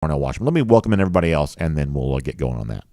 Darnell Washington. Let me welcome in everybody else, and then we'll get going on that.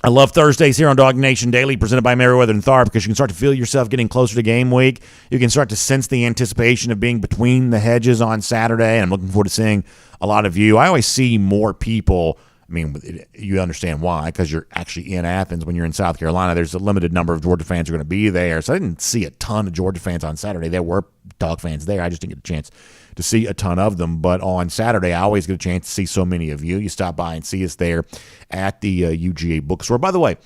I love Thursdays here on DawgNation Daily, presented by Merriweather and Tharp, because you can start to feel yourself getting closer to game week. You can start to sense the anticipation of being between the hedges on Saturday, and I'm looking forward to seeing a lot of you. I always see more people. I mean, you understand why, because you're actually in Athens. When you're in South Carolina, there's a limited number of Georgia fans who are going to be there. So I didn't see a ton of Georgia fans on Saturday. There were Dog fans there. I just didn't get a chance to see a ton of them. But on Saturday, I always get a chance to see so many of you. You stop by and see us there at the UGA bookstore. By the way,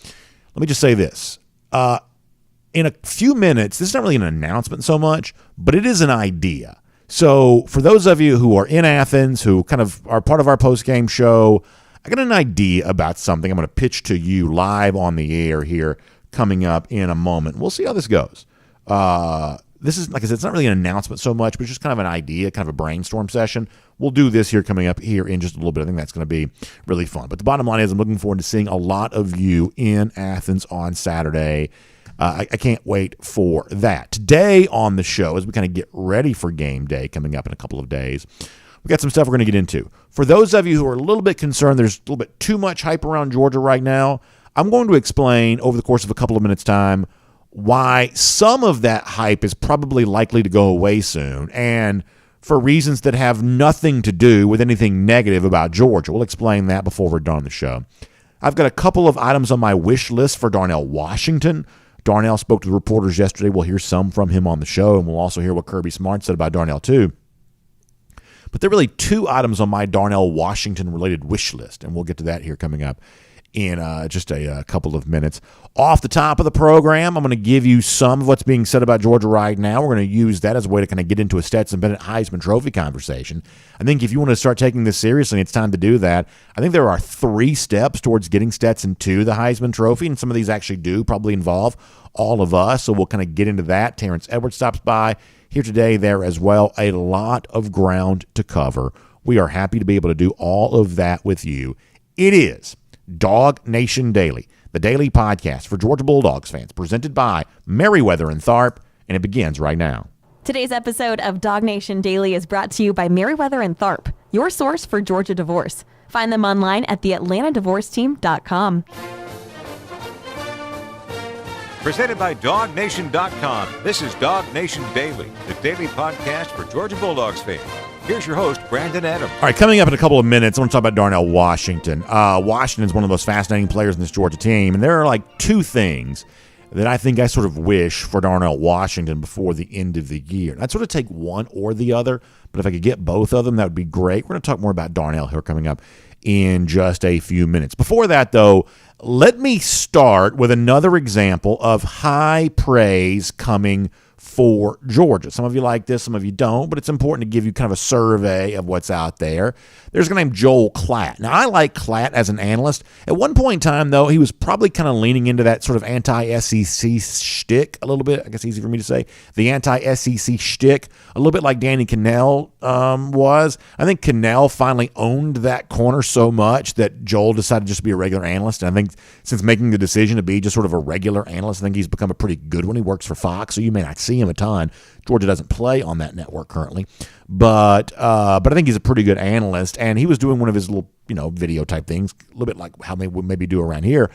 let me just say this. In a few minutes, this is not really an announcement so much, but it is an idea. So for those of you who are in Athens, who kind of are part of our post-game show, I got an idea about something I'm going to pitch to you live on the air here coming up in a moment. We'll see how this goes. This is, like I said, it's not really an announcement so much, but it's just kind of an idea, kind of a brainstorm session. We'll do this here coming up here in just a little bit. I think that's going to be really fun. But the bottom line is I'm looking forward to seeing a lot of you in Athens on Saturday. I can't wait for that. Today on the show, as we kind of get ready for game day coming up in a couple of days, we got some stuff we're going to get into. For those of you who are a little bit concerned there's a little bit too much hype around Georgia right now, I'm going to explain over the course of a couple of minutes' time why some of that hype is probably likely to go away soon, and for reasons that have nothing to do with anything negative about Georgia. We'll explain that before we're done the show. I've got a couple of items on my wish list for Darnell Washington. Darnell spoke to the reporters yesterday. We'll hear some from him on the show, and we'll also hear what Kirby Smart said about Darnell too. But there are really two items on my Darnell Washington-related wish list, and we'll get to that here coming up in just a couple of minutes. Off the top of the program, I'm going to give you some of what's being said about Georgia right now. We're going to use that as a way to kind of get into a Stetson Bennett Heisman Trophy conversation. I think if you want to start taking this seriously, it's time to do that. I think there are 3 steps towards getting Stetson to the Heisman Trophy, and some of these actually do probably involve all of us, so we'll kind of get into that. Terrence Edwards stops by here today, there as well. A lot of ground to cover. We are happy to be able to do all of that with you. It is DawgNation Daily, the daily podcast for Georgia Bulldogs fans, presented by Merriweather and Tharp, and it begins right now. Today's episode of DawgNation Daily is brought to you by Merriweather and Tharp, your source for Georgia divorce. Find them online at theatlantadivorceteam.com. Presented by DawgNation.com. This is DawgNation Daily, the daily podcast for Georgia Bulldogs fans. Here's your host, Brandon Adams. All right, coming up in a couple of minutes, I want to talk about Darnell Washington. Washington's one of the most fascinating players in this Georgia team, and there are like 2 things that I think I sort of wish for Darnell Washington before the end of the year. I'd sort of take one or the other, but if I could get both of them, that would be great. We're going to talk more about Darnell here coming up in just a few minutes. Before that, though, let me start with another example of high praise coming for Georgia. Some of you like this, some of you don't, but it's important to give you kind of a survey of what's out there. There's a guy named Joel Klatt. Now, I like Klatt as an analyst. At one point in time, though, he was probably kind of leaning into that sort of anti-SEC shtick a little bit. I guess easy for me to say. The anti-SEC shtick, a little bit like Danny Cannell was. I think Cannell finally owned that corner so much that Joel decided just to be a regular analyst. And I think since making the decision to be just sort of a regular analyst, I think he's become a pretty good one. He works for Fox, so you may not see him a ton. Georgia doesn't play on that network currently, but I think he's a pretty good analyst, and he was doing one of his little video type things, a little bit like how we maybe do around here,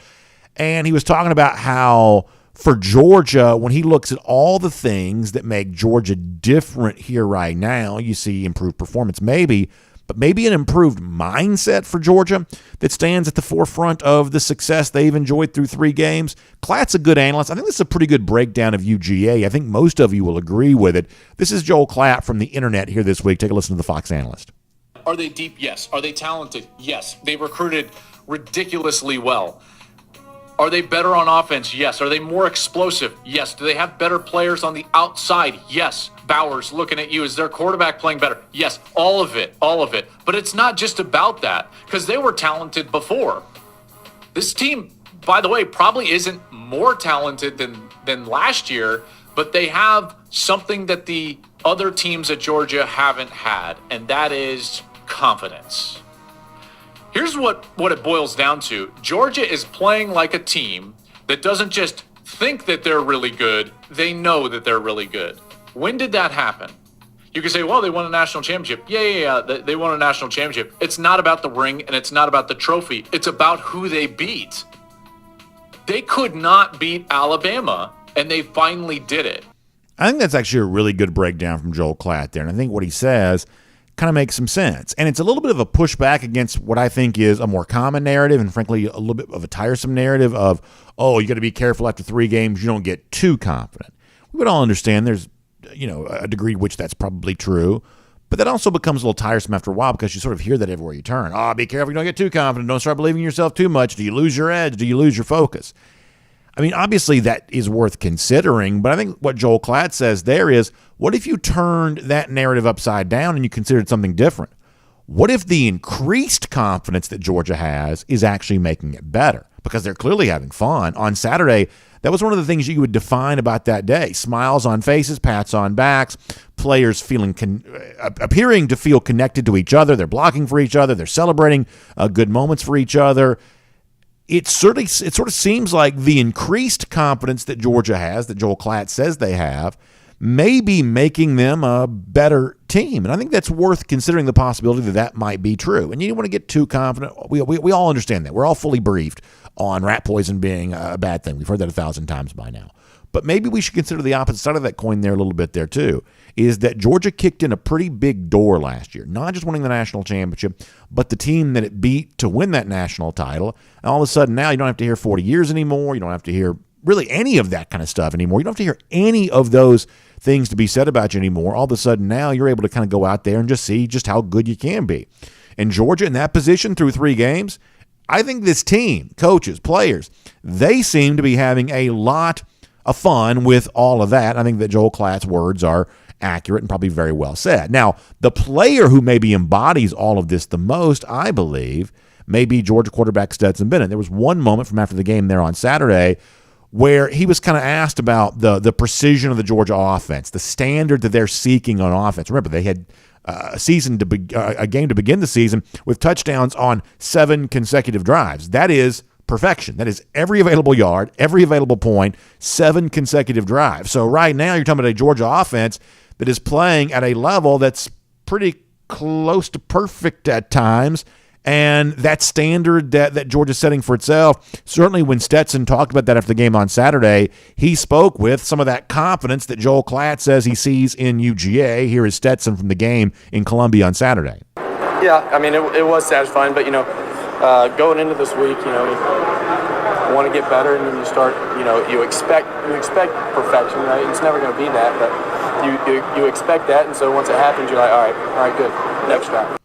and he was talking about how for Georgia, when he looks at all the things that make Georgia different here right now, you see improved performance maybe, but maybe an improved mindset for Georgia that stands at the forefront of the success they've enjoyed through 3 games. Klatt's a good analyst. I think this is a pretty good breakdown of UGA. I think most of you will agree with it. This is Joel Klatt from the internet here this week. Take a listen to the Fox analyst. Are they deep? Yes. Are they talented? Yes. They recruited ridiculously well. Are they better on offense? Yes. Are they more explosive? Yes. Do they have better players on the outside? Yes. Bowers, looking at you, is their quarterback playing better? Yes. All of it. But it's not just about that, because they were talented before. This team, by the way, probably isn't more talented than last year, but they have something that the other teams at Georgia haven't had, and that is confidence. Here's what it boils down to. Georgia is playing like a team that doesn't just think that they're really good, they know that they're really good. When did that happen? You can say, well, they won a national championship. Yeah, they won a national championship. It's not about the ring and it's not about the trophy. It's about who they beat. They could not beat Alabama, and they finally did it. I think that's actually a really good breakdown from Joel Klatt there. And I think what he says kind of makes some sense. And it's a little bit of a pushback against what I think is a more common narrative and, frankly, a little bit of a tiresome narrative of, oh, you got to be careful after 3 games. You don't get too confident. We would all understand there's, a degree to which that's probably true. But that also becomes a little tiresome after a while because you sort of hear that everywhere you turn. Oh, be careful. You don't get too confident. Don't start believing in yourself too much. Do you lose your edge? Do you lose your focus? I mean, obviously that is worth considering, but I think what Joel Klatt says there is, what if you turned that narrative upside down and you considered something different? What if the increased confidence that Georgia has is actually making it better? Because they're clearly having fun. On Saturday, that was one of the things you would define about that day. Smiles on faces, pats on backs, players appearing to feel connected to each other. They're blocking for each other. They're celebrating good moments for each other. It sort of seems like the increased confidence that Georgia has, that Joel Klatt says they have, may be making them a better team. And I think that's worth considering the possibility that might be true. And you don't want to get too confident. We all understand that. We're all fully briefed on rat poison being a bad thing. We've heard that 1,000 times by now. But maybe we should consider the opposite side of that coin there a little bit there too, is that Georgia kicked in a pretty big door last year, not just winning the national championship, but the team that it beat to win that national title. And all of a sudden now you don't have to hear 40 years anymore. You don't have to hear really any of that kind of stuff anymore. You don't have to hear any of those things to be said about you anymore. All of a sudden now you're able to kind of go out there and just see just how good you can be. And Georgia in that position through 3 games, I think this team, coaches, players, they seem to be having a lot of fun with all of that. I think that Joel Klatt's words are accurate and probably very well said. Now, the player who maybe embodies all of this the most, I believe, may be Georgia quarterback Stetson Bennett. There was one moment from after the game there on Saturday where he was kind of asked about the precision of the Georgia offense, the standard that they're seeking on offense. Remember, they had a game to begin the season with touchdowns on 7 consecutive drives. That is perfection. That is every available yard, every available point, 7 consecutive drives. So right now you're talking about a Georgia offense that is playing at a level that's pretty close to perfect at times. And that standard that Georgia's setting for itself, certainly when Stetson talked about that after the game on Saturday, he spoke with some of that confidence that Joel Klatt says he sees in UGA. Here is Stetson from the game in Columbia on Saturday. Yeah, I mean, it was satisfying, but, going into this week, you want to get better, and then you start, you expect perfection, right? It's never going to be that, but you expect that, and so once it happens, you're like, all right, good, next try.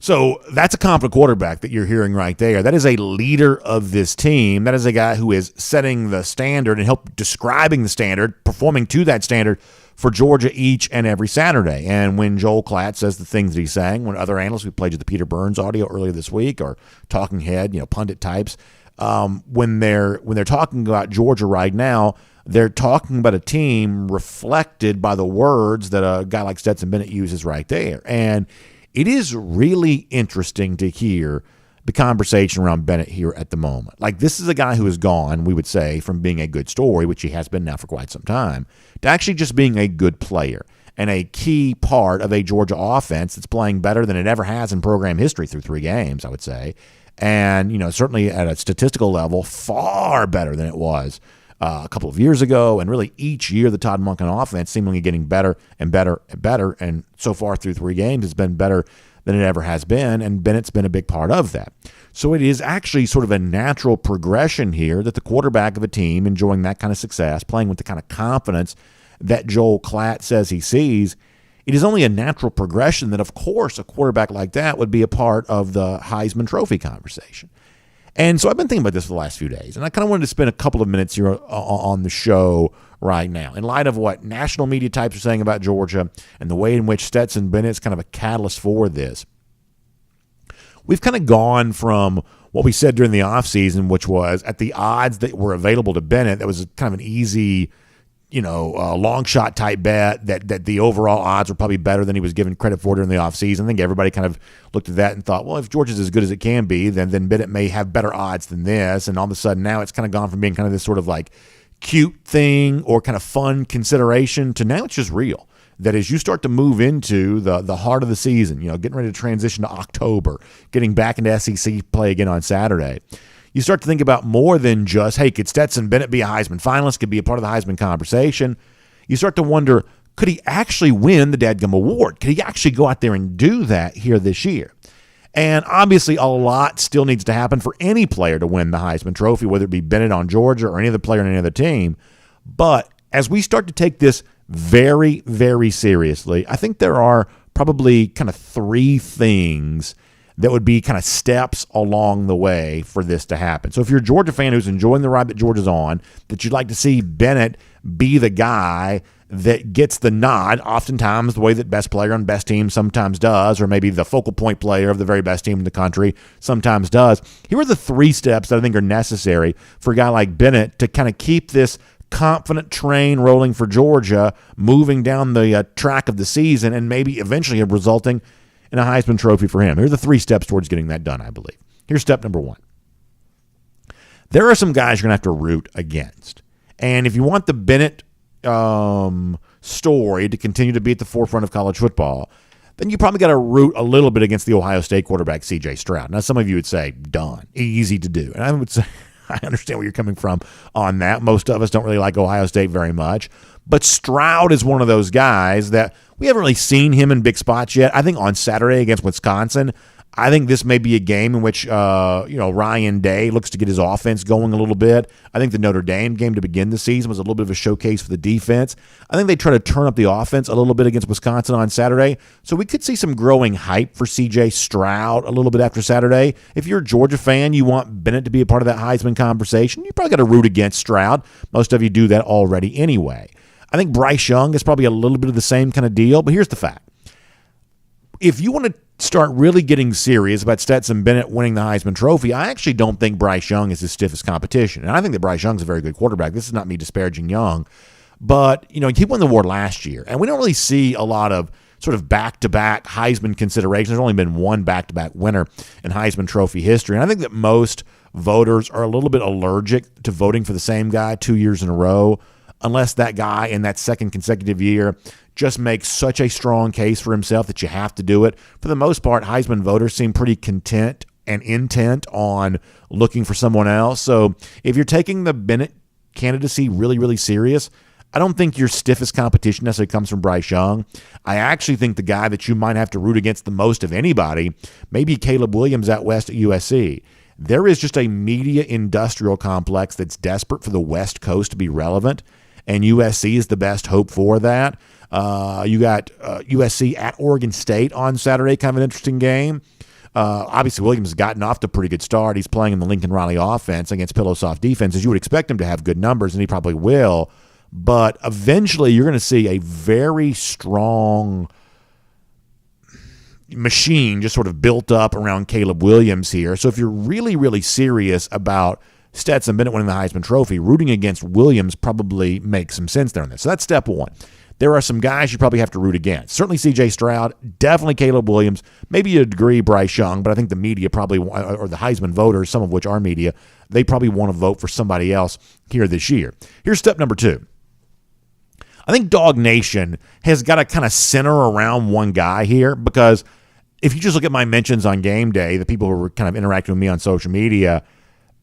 So that's a confident quarterback that you're hearing right there. That is a leader of this team. That is a guy who is setting the standard and help describing the standard, performing to that standard for Georgia each and every Saturday. And when Joel Klatt says the things that he's saying, when other analysts, we played you the Peter Burns audio earlier this week, or talking head, pundit types, when they're talking about Georgia right now, they're talking about a team reflected by the words that a guy like Stetson Bennett uses right there. And it is really interesting to hear the conversation around Bennett here at the moment. Like, this is a guy who has gone, we would say, from being a good story, which he has been now for quite some time, to actually just being a good player and a key part of a Georgia offense that's playing better than it ever has in program history through 3 games, I would say. And, certainly at a statistical level, far better than it was a couple of years ago. And really each year the Todd Monken offense seemingly getting better and better and better. And so far through 3 games has been better than it ever has been. And Bennett's been a big part of that. So it is actually sort of a natural progression here that the quarterback of a team enjoying that kind of success, playing with the kind of confidence that Joel Klatt says he sees, it is only a natural progression that, of course, a quarterback like that would be a part of the Heisman Trophy conversation. And so I've been thinking about this for the last few days, and I kind of wanted to spend a couple of minutes here on the show right now in light of what national media types are saying about Georgia and the way in which Stetson Bennett is kind of a catalyst for this. We've kind of gone from what we said during the offseason, which was at the odds that were available to Bennett, that was kind of an easy long shot type bet that the overall odds were probably better than he was given credit for during the offseason. I think everybody kind of looked at that and thought, well, if Georgia's as good as it can be, then Bennett may have better odds than this. And all of a sudden now it's kind of gone from being kind of this sort of like cute thing or kind of fun consideration to now it's just real. That as you start to move into the heart of the season, getting ready to transition to October, getting back into SEC play again on Saturday, you start to think about more than just, hey, could Stetson Bennett be a Heisman finalist, could be a part of the Heisman conversation? You start to wonder, could he actually win the dadgum award? Could he actually go out there and do that here this year? And obviously a lot still needs to happen for any player to win the Heisman Trophy, whether it be Bennett on Georgia or any other player on any other team. But as we start to take this very, very seriously, I think there are probably kind of three things that would be kind of steps along the way for this to happen. So if you're a Georgia fan who's enjoying the ride that Georgia's on, that you'd like to see Bennett be the guy that gets the nod, oftentimes the way that best player on best team sometimes does, or maybe the focal point player of the very best team in the country sometimes does. Here are the three steps that I think are necessary for a guy like Bennett to kind of keep this confident train rolling for Georgia, moving down the track of the season, and maybe eventually resulting in a Heisman Trophy for him. Here are the three steps towards getting that done, I believe. Here's step number one. There are some guys you're going to have to root against. And if you want the Bennett story to continue to be at the forefront of college football, then you probably got to root a little bit against the Ohio State quarterback, C.J. Stroud. Now, some of you would say, done, easy to do. And I would say, I understand where you're coming from on that. Most of us don't really like Ohio State very much. But Stroud is one of those guys that we haven't really seen him in big spots yet. I think on Saturday against Wisconsin, I think this may be a game in which Ryan Day looks to get his offense going a little bit. I think the Notre Dame game to begin the season was a little bit of a showcase for the defense. I think they try to turn up the offense a little bit against Wisconsin on Saturday. So we could see some growing hype for C.J. Stroud a little bit after Saturday. If you're a Georgia fan, you want Bennett to be a part of that Heisman conversation, you probably got to root against Stroud. Most of you do that already anyway. I think Bryce Young is probably a little bit of the same kind of deal, but here's the fact. If you want to start really getting serious about Stetson Bennett winning the Heisman Trophy, I actually don't think Bryce Young is his stiffest competition. And I think that Bryce Young's a very good quarterback. This is not me disparaging Young. But, he won the award last year. And we don't really see a lot of sort of back-to-back Heisman considerations. There's only been one back-to-back winner in Heisman Trophy history. And I think that most voters are a little bit allergic to voting for the same guy 2 years in a row, unless that guy in that second consecutive year just makes such a strong case for himself that you have to do it. For the most part, Heisman voters seem pretty content and intent on looking for someone else. So if you're taking the Bennett candidacy really, really serious, I don't think your stiffest competition necessarily comes from Bryce Young. I actually think the guy that you might have to root against the most of anybody may be Caleb Williams out west at USC. There is just a media industrial complex that's desperate for the West Coast to be relevant, and USC is the best hope for that. You got USC at Oregon State on Saturday, kind of an interesting game. Obviously, Williams has gotten off to a pretty good start. He's playing in the Lincoln Riley offense against pillow soft defenses. You would expect him to have good numbers, and he probably will. But eventually, you're going to see a very strong machine just sort of built up around Caleb Williams here. So if you're really, really serious about Stetson Bennett winning the Heisman Trophy, rooting against Williams probably makes some sense there on this. So that's step one. There are some guys you probably have to root against. Certainly C.J. Stroud, definitely Caleb Williams, maybe a degree Bryce Young, but I think the media probably, or the Heisman voters, some of which are media, they probably want to vote for somebody else here this year. Here's step number two. I think DawgNation has got to kind of center around one guy here, because if you just look at my mentions on game day, the people who were kind of interacting with me on social media,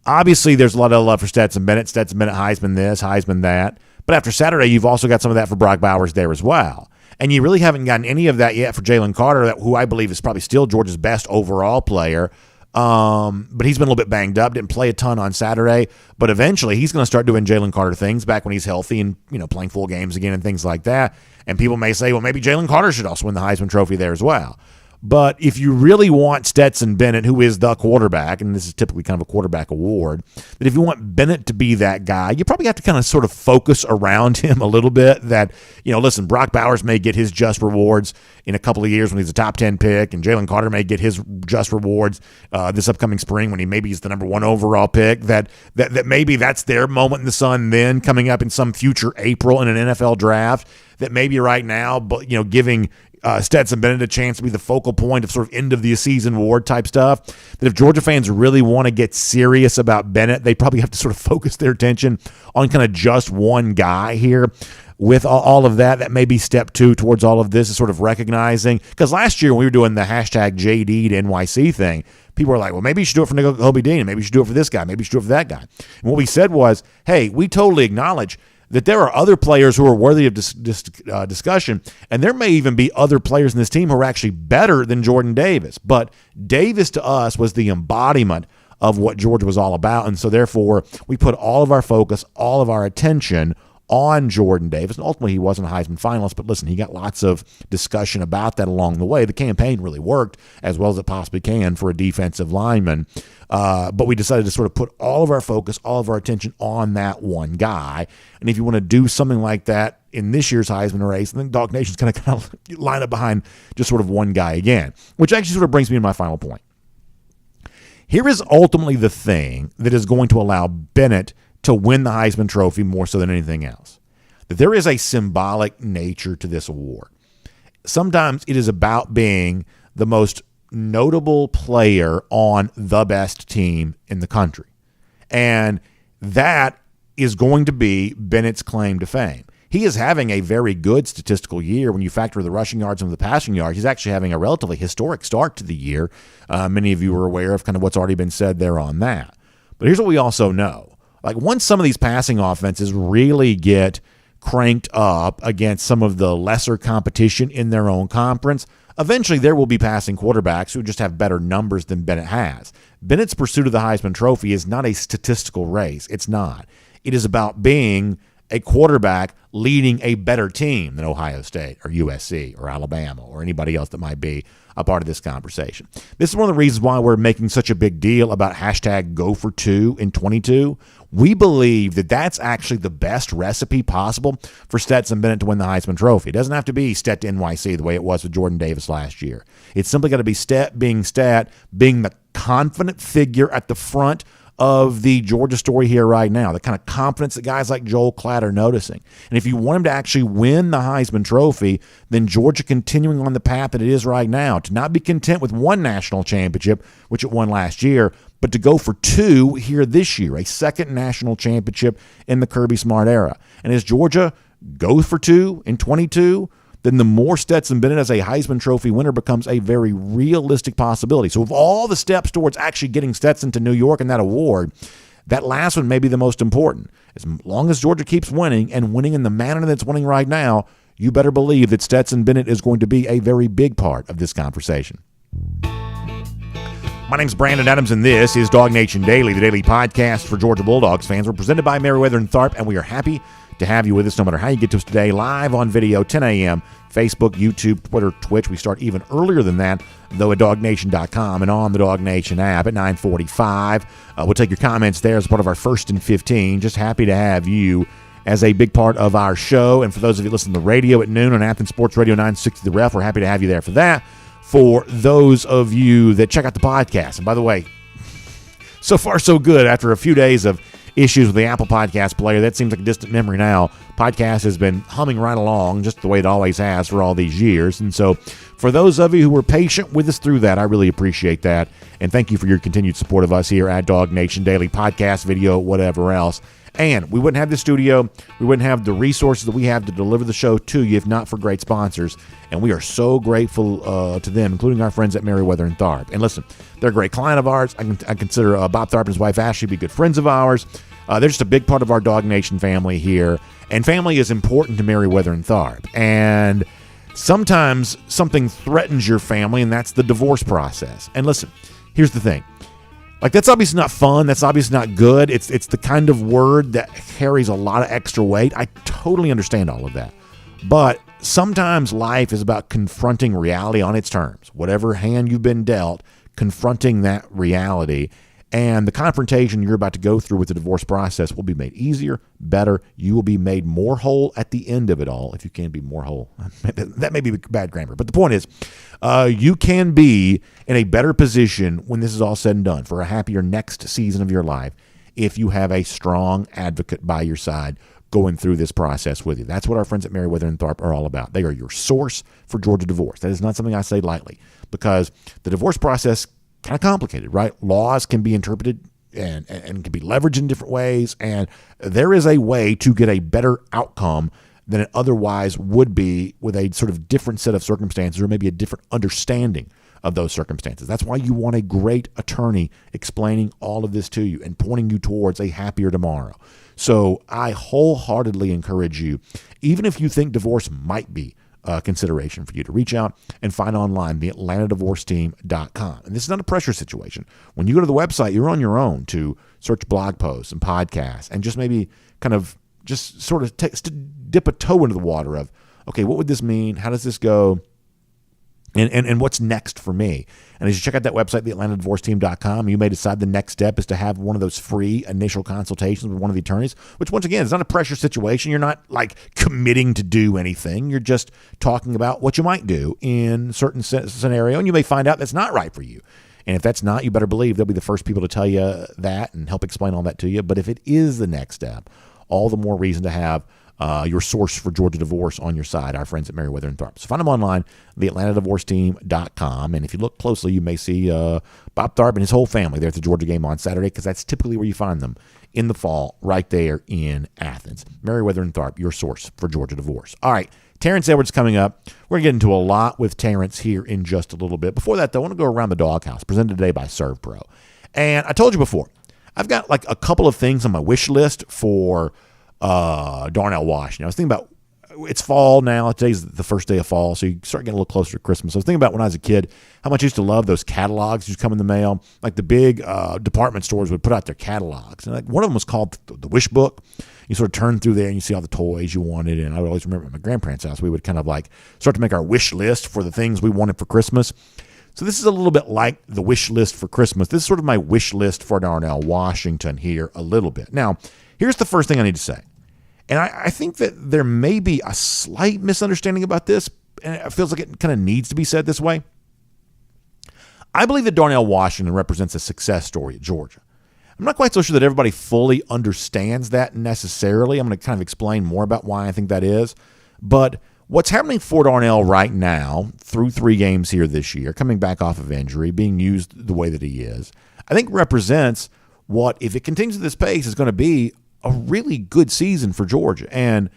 obviously there's a lot of love for Stetson Bennett Heisman this, Heisman that. But after Saturday, you've also got some of that for Brock Bowers there as well. And you really haven't gotten any of that yet for Jalen Carter, who I believe is probably still Georgia's best overall player. But he's been a little bit banged up, didn't play a ton on Saturday. But eventually, he's going to start doing Jalen Carter things back when he's healthy and playing full games again and things like that. And people may say, well, maybe Jalen Carter should also win the Heisman Trophy there as well. But if you really want Stetson Bennett, who is the quarterback, and this is typically kind of a quarterback award, that if you want Bennett to be that guy, you probably have to kind of sort of focus around him a little bit. That, listen, Brock Bowers may get his just rewards in a couple of years when he's a top 10 pick, and Jalen Carter may get his just rewards this upcoming spring when maybe he's the number 1 overall pick. That maybe that's their moment in the sun then coming up in some future April in an NFL draft. That maybe right now, but giving Stetson Bennett a chance to be the focal point of sort of end of the season award type stuff. That if Georgia fans really want to get serious about Bennett, they probably have to sort of focus their attention on kind of just one guy here. With all of that, that may be step 2 towards all of this, is sort of recognizing. Because last year when we were doing the hashtag JD to NYC thing, people were like, well, maybe you should do it for Nakobe Dean, maybe you should do it for this guy, maybe you should do it for that guy. And what we said was, hey, we totally acknowledge that there are other players who are worthy of discussion, and there may even be other players in this team who are actually better than Jordan Davis. But Davis to us was the embodiment of what Georgia was all about, and so therefore we put all of our focus, all of our attention on Jordan Davis. And ultimately he wasn't a Heisman finalist, but listen, he got lots of discussion about that along the way. The campaign really worked as well as it possibly can for a defensive lineman. But we decided to sort of put all of our focus, all of our attention on that one guy. And if you want to do something like that in this year's Heisman race, I think DawgNation's going to kind of line up behind just sort of one guy again, which actually sort of brings me to my final point. Here is ultimately the thing that is going to allow Bennett to win the Heisman Trophy more so than anything else. That there is a symbolic nature to this award. Sometimes it is about being the most notable player on the best team in the country. And that is going to be Bennett's claim to fame. He is having a very good statistical year when you factor the rushing yards and the passing yards. He's actually having a relatively historic start to the year. Many of you are aware of kind of what's already been said there on that. But here's what we also know. Like, once some of these passing offenses really get cranked up against some of the lesser competition in their own conference, eventually there will be passing quarterbacks who just have better numbers than Bennett has. Bennett's pursuit of the Heisman Trophy is not a statistical race. It's not. It is about being a quarterback leading a better team than Ohio State or USC or Alabama or anybody else that might be a part of this conversation. This is one of the reasons why we're making such a big deal about hashtag go for 2 in 22. We believe that that's actually the best recipe possible for Stetson Bennett to win the Heisman Trophy. It doesn't have to be Stet to NYC the way it was with Jordan Davis last year. It's simply got to be Stet being the confident figure at the front of the Georgia story here right now, the kind of confidence that guys like Joel Klatt are noticing. And if you want him to actually win the Heisman Trophy, then Georgia continuing on the path that it is right now, to not be content with one national championship, which it won last year, but to go for 2 here this year, a second national championship in the Kirby Smart era. And as Georgia goes for 2 in 22, then the more Stetson Bennett as a Heisman Trophy winner becomes a very realistic possibility. So of all the steps towards actually getting Stetson to New York and that award, that last one may be the most important. As long as Georgia keeps winning and winning in the manner that's winning right now, you better believe that Stetson Bennett is going to be a very big part of this conversation. My name's Brandon Adams, and this is DawgNation Daily, the daily podcast for Georgia Bulldogs fans. We're presented by Meriwether and Tharp, and we are happy to have you with us no matter how you get to us today, live on video, 10 a.m., Facebook, YouTube, Twitter, Twitch. We start even earlier than that, though, at DawgNation.com and on the DawgNation app at 9:45. We'll take your comments there as part of our First and 15. Just happy to have you as a big part of our show. And for those of you listening to the radio at noon on Athens Sports Radio 960 The Ref, we're happy to have you there for that. For those of you that check out the podcast, and by the way, so far so good. After a few days of issues with the Apple Podcast player, that seems like a distant memory now. Podcast has been humming right along just the way it always has for all these years. And so for those of you who were patient with us through that, I really appreciate that. And thank you for your continued support of us here at DawgNation Daily, podcast, video, whatever else. And we wouldn't have the studio, we wouldn't have the resources that we have to deliver the show to you if not for great sponsors. And we are so grateful to them, including our friends at Meriwether and Tharp. And listen, they're a great client of ours. I consider Bob Tharp and his wife Ashley to be good friends of ours. They're just a big part of our DawgNation family here. And family is important to Meriwether and Tharp. And sometimes something threatens your family, and that's the divorce process. And listen, here's the thing. Like, that's obviously not fun. That's obviously not good. It's the kind of word that carries a lot of extra weight. I totally understand all of that. But sometimes life is about confronting reality on its terms. Whatever hand you've been dealt, confronting that reality. And the confrontation you're about to go through with the divorce process will be made easier, better. You will be made more whole at the end of it all, if you can be more whole. That may be bad grammar. But the point is, you can be in a better position when this is all said and done for a happier next season of your life if you have a strong advocate by your side going through this process with you. That's what our friends at Meriwether and Tharp are all about. They are your source for Georgia divorce. That is not something I say lightly, because the divorce process kind of complicated, right? Laws can be interpreted and can be leveraged in different ways, and there is a way to get a better outcome than it otherwise would be with a sort of different set of circumstances, or maybe a different understanding of those circumstances. That's why you want a great attorney explaining all of this to you and pointing you towards a happier tomorrow. So I wholeheartedly encourage you, even if you think divorce might be a consideration for you, to reach out and find online the AtlantaDivorceTeam.com. And this is not a pressure situation. When you go to the website, you're on your own to search blog posts and podcasts and just maybe kind of just sort of dip a toe into the water of, okay, what would this mean? How does this go? And what's next for me? And as you check out that website, the AtlantaDivorceTeam.com, you may decide the next step is to have one of those free initial consultations with one of the attorneys, which, once again, is not a pressure situation. You're not like committing to do anything. You're just talking about what you might do in a certain scenario, and you may find out that's not right for you. And if that's not, you better believe they'll be the first people to tell you that and help explain all that to you. But if it is the next step, all the more reason to have your source for Georgia divorce on your side, our friends at Meriwether and Tharp. So find them online, theatlantadivorceteam.com. And if you look closely, you may see Bob Tharp and his whole family there at the Georgia game on Saturday, because that's typically where you find them in the fall, right there in Athens. Meriwether and Tharp, your source for Georgia divorce. All right, Terrence Edwards coming up. We're going to get into a lot with Terrence here in just a little bit. Before that, though, I want to go around the doghouse, presented today by ServPro. And I told you before, I've got like a couple of things on my wish list for Darnell Washington. I was thinking about, it's fall now. Today's the first day of fall, so you start getting a little closer to Christmas. I was thinking about when I was a kid, how much I used to love those catalogs that used to come in the mail. Like the big department stores would put out their catalogs. And like one of them was called the Wish Book. You sort of turn through there and you see all the toys you wanted. And I would always remember at my grandparents' house, we would kind of like start to make our wish list for the things we wanted for Christmas. So this is a little bit like the wish list for Christmas. This is sort of my wish list for Darnell Washington here a little bit. Now, here's the first thing I need to say. And I think that there may be a slight misunderstanding about this, and it feels like it kind of needs to be said this way. I believe that Darnell Washington represents a success story at Georgia. I'm not quite so sure that everybody fully understands that necessarily. I'm going to kind of explain more about why I think that is. But what's happening for Darnell right now, through 3 games here this year, coming back off of injury, being used the way that he is, I think represents what, if it continues at this pace, is going to be a really good season for Georgia, and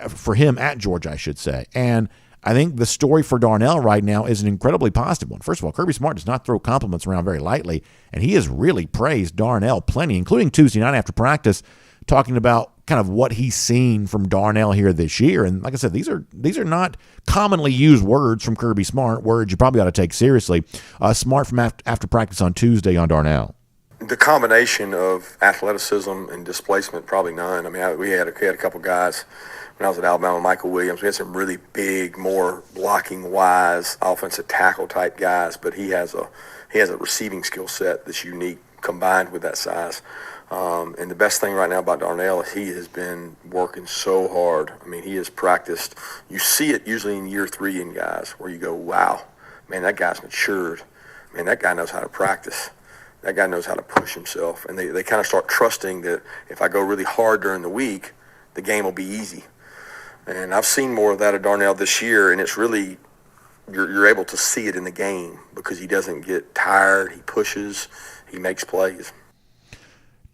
for him at Georgia, I should say. And I think the story for Darnell right now is an incredibly positive one. First of all, Kirby Smart does not throw compliments around very lightly, and he has really praised Darnell plenty, including Tuesday night after practice, talking about kind of what he's seen from Darnell here this year. And like I said, these are not commonly used words from Kirby Smart, words you probably ought to take seriously. Smart from after practice on Tuesday on Darnell. The combination of athleticism and displacement, probably none. I mean, we had a couple guys when I was at Alabama, Michael Williams. We had some really big, more blocking-wise, offensive tackle type guys, but he has a receiving skill set that's unique combined with that size. And the best thing right now about Darnell is he has been working so hard. I mean, he has practiced. You see it usually in year 3 in guys where you go, wow, man, that guy's matured. Man, that guy knows how to practice. That guy knows how to push himself. And they kind of start trusting that if I go really hard during the week, the game will be easy. And I've seen more of that of Darnell this year, and it's really, you're able to see it in the game because he doesn't get tired. He pushes. He makes plays.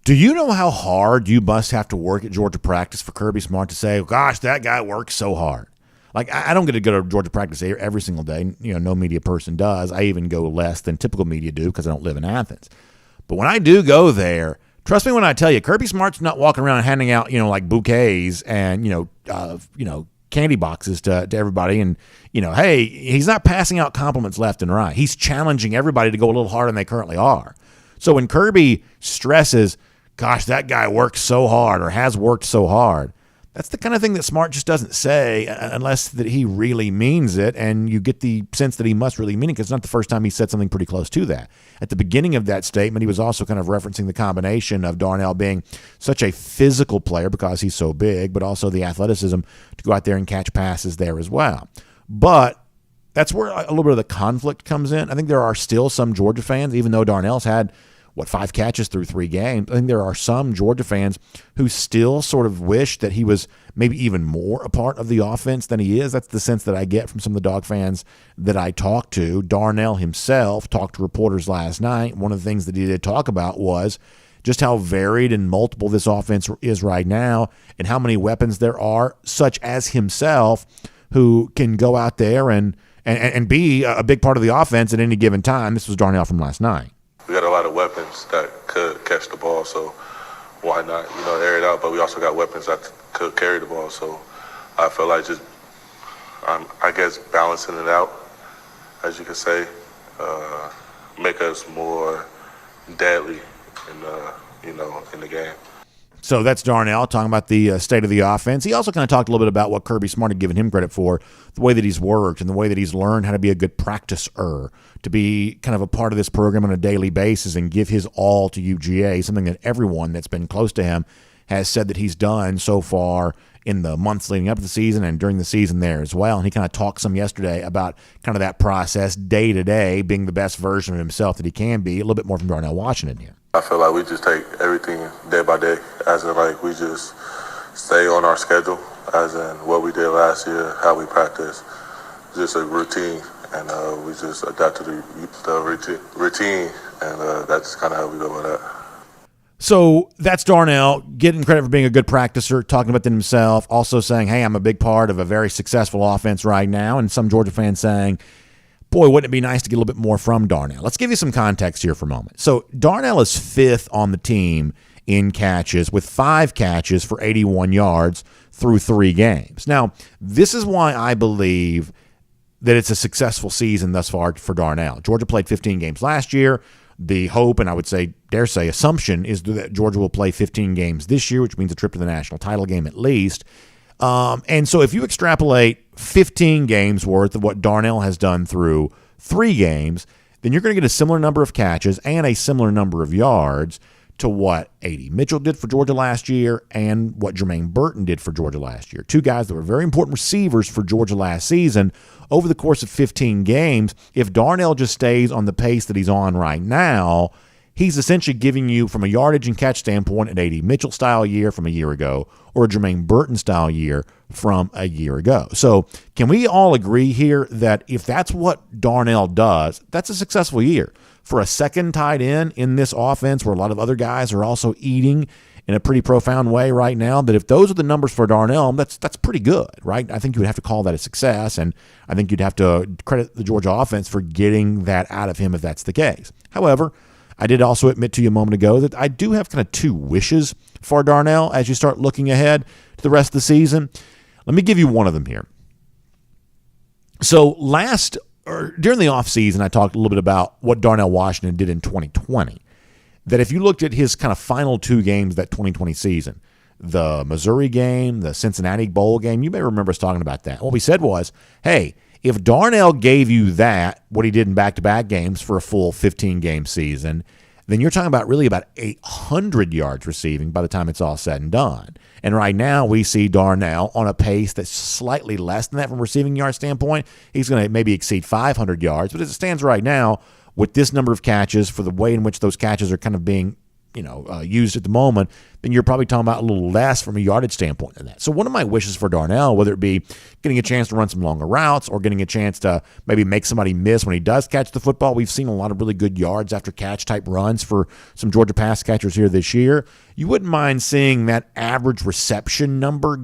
Do you know how hard you must have to work at Georgia practice for Kirby Smart to say, gosh, that guy works so hard? Like, I don't get to go to Georgia practice every single day. You know, no media person does. I even go less than typical media do because I don't live in Athens. But when I do go there, trust me when I tell you, Kirby Smart's not walking around handing out, like bouquets and, candy boxes to everybody. And, hey, he's not passing out compliments left and right. He's challenging everybody to go a little harder than they currently are. So when Kirby stresses, gosh, that guy works so hard or has worked so hard, That's the kind of thing that Smart just doesn't say unless that he really means it, and you get the sense that he must really mean it because it's not the first time he said something pretty close to that. At the beginning of that statement, he was also kind of referencing the combination of Darnell being such a physical player because he's so big, but also the athleticism to go out there and catch passes there as well. But that's where a little bit of the conflict comes in. I think there are still some Georgia fans, even though Darnell's had 5 catches through 3 games. I think there are some Georgia fans who still sort of wish that he was maybe even more a part of the offense than he is. That's the sense that I get from some of the Dog fans that I talked to. Darnell himself talked to reporters last night. One of the things that he did talk about was just how varied and multiple this offense is right now and how many weapons there are, such as himself, who can go out there and be a big part of the offense at any given time. This was Darnell from last night. We got a lot of weapons that could catch the ball, so why not, air it out? But we also got weapons that could carry the ball, so I feel like just, I guess, balancing it out, as you could say, make us more deadly in the game. So that's Darnell talking about the state of the offense. He also kind of talked a little bit about what Kirby Smart had given him credit for, the way that he's worked and the way that he's learned how to be a good practicer, to be kind of a part of this program on a daily basis and give his all to UGA, something that everyone that's been close to him has said that he's done so far in the months leading up to the season and during the season there as well. And he kind of talked some yesterday about kind of that process day to day, being the best version of himself that he can be. A little bit more from Darnell Washington here. I feel like we just take everything day by day, as in like we just stay on our schedule, as in what we did last year, how we practice, just a routine, and we just adapt to the routine, and that's kind of how we go with that. So that's Darnell getting credit for being a good practicer, talking about that himself, also saying, hey, I'm a big part of a very successful offense right now, and some Georgia fans saying, boy, wouldn't it be nice to get a little bit more from Darnell? Let's give you some context here for a moment. So Darnell is 5th on the team in catches with 5 catches for 81 yards through 3 games. Now, this is why I believe that it's a successful season thus far for Darnell. Georgia played 15 games last year. The hope, and I would say, dare say, assumption is that Georgia will play 15 games this year, which means a trip to the national title game at least. And so if you extrapolate 15 games worth of what Darnell has done through 3 games, then you're going to get a similar number of catches and a similar number of yards to what A.D. Mitchell did for Georgia last year and what Jermaine Burton did for Georgia last year. 2 guys that were very important receivers for Georgia last season. Over the course of 15 games, if Darnell just stays on the pace that he's on right now, he's essentially giving you, from a yardage and catch standpoint, an A.D. Mitchell-style year from a year ago or a Jermaine Burton-style year from a year ago. So can we all agree here that if that's what Darnell does, that's a successful year? For a second tight end in this offense where a lot of other guys are also eating in a pretty profound way right now, that if those are the numbers for Darnell, that's pretty good, right? I think you would have to call that a success, and I think you'd have to credit the Georgia offense for getting that out of him if that's the case. However, I did also admit to you a moment ago that I do have kind of 2 wishes for Darnell as you start looking ahead to the rest of the season. Let me give you one of them here. So during the offseason, I talked a little bit about what Darnell Washington did in 2020. That if you looked at his kind of final 2 games that 2020 season, the Missouri game, the Cincinnati Bowl game, you may remember us talking about that. What we said was, hey, if Darnell gave you that, what he did in back-to-back games for a full 15-game season, then you're talking about really about 800 yards receiving by the time it's all said and done. And right now we see Darnell on a pace that's slightly less than that from a receiving yard standpoint. He's going to maybe exceed 500 yards. But as it stands right now, with this number of catches, for the way in which those catches are kind of being used at the moment, then you're probably talking about a little less from a yardage standpoint than that. So one of my wishes for Darnell, whether it be getting a chance to run some longer routes or getting a chance to maybe make somebody miss when he does catch the football, we've seen a lot of really good yards after catch type runs for some Georgia pass catchers here this year. You wouldn't mind seeing that average reception number,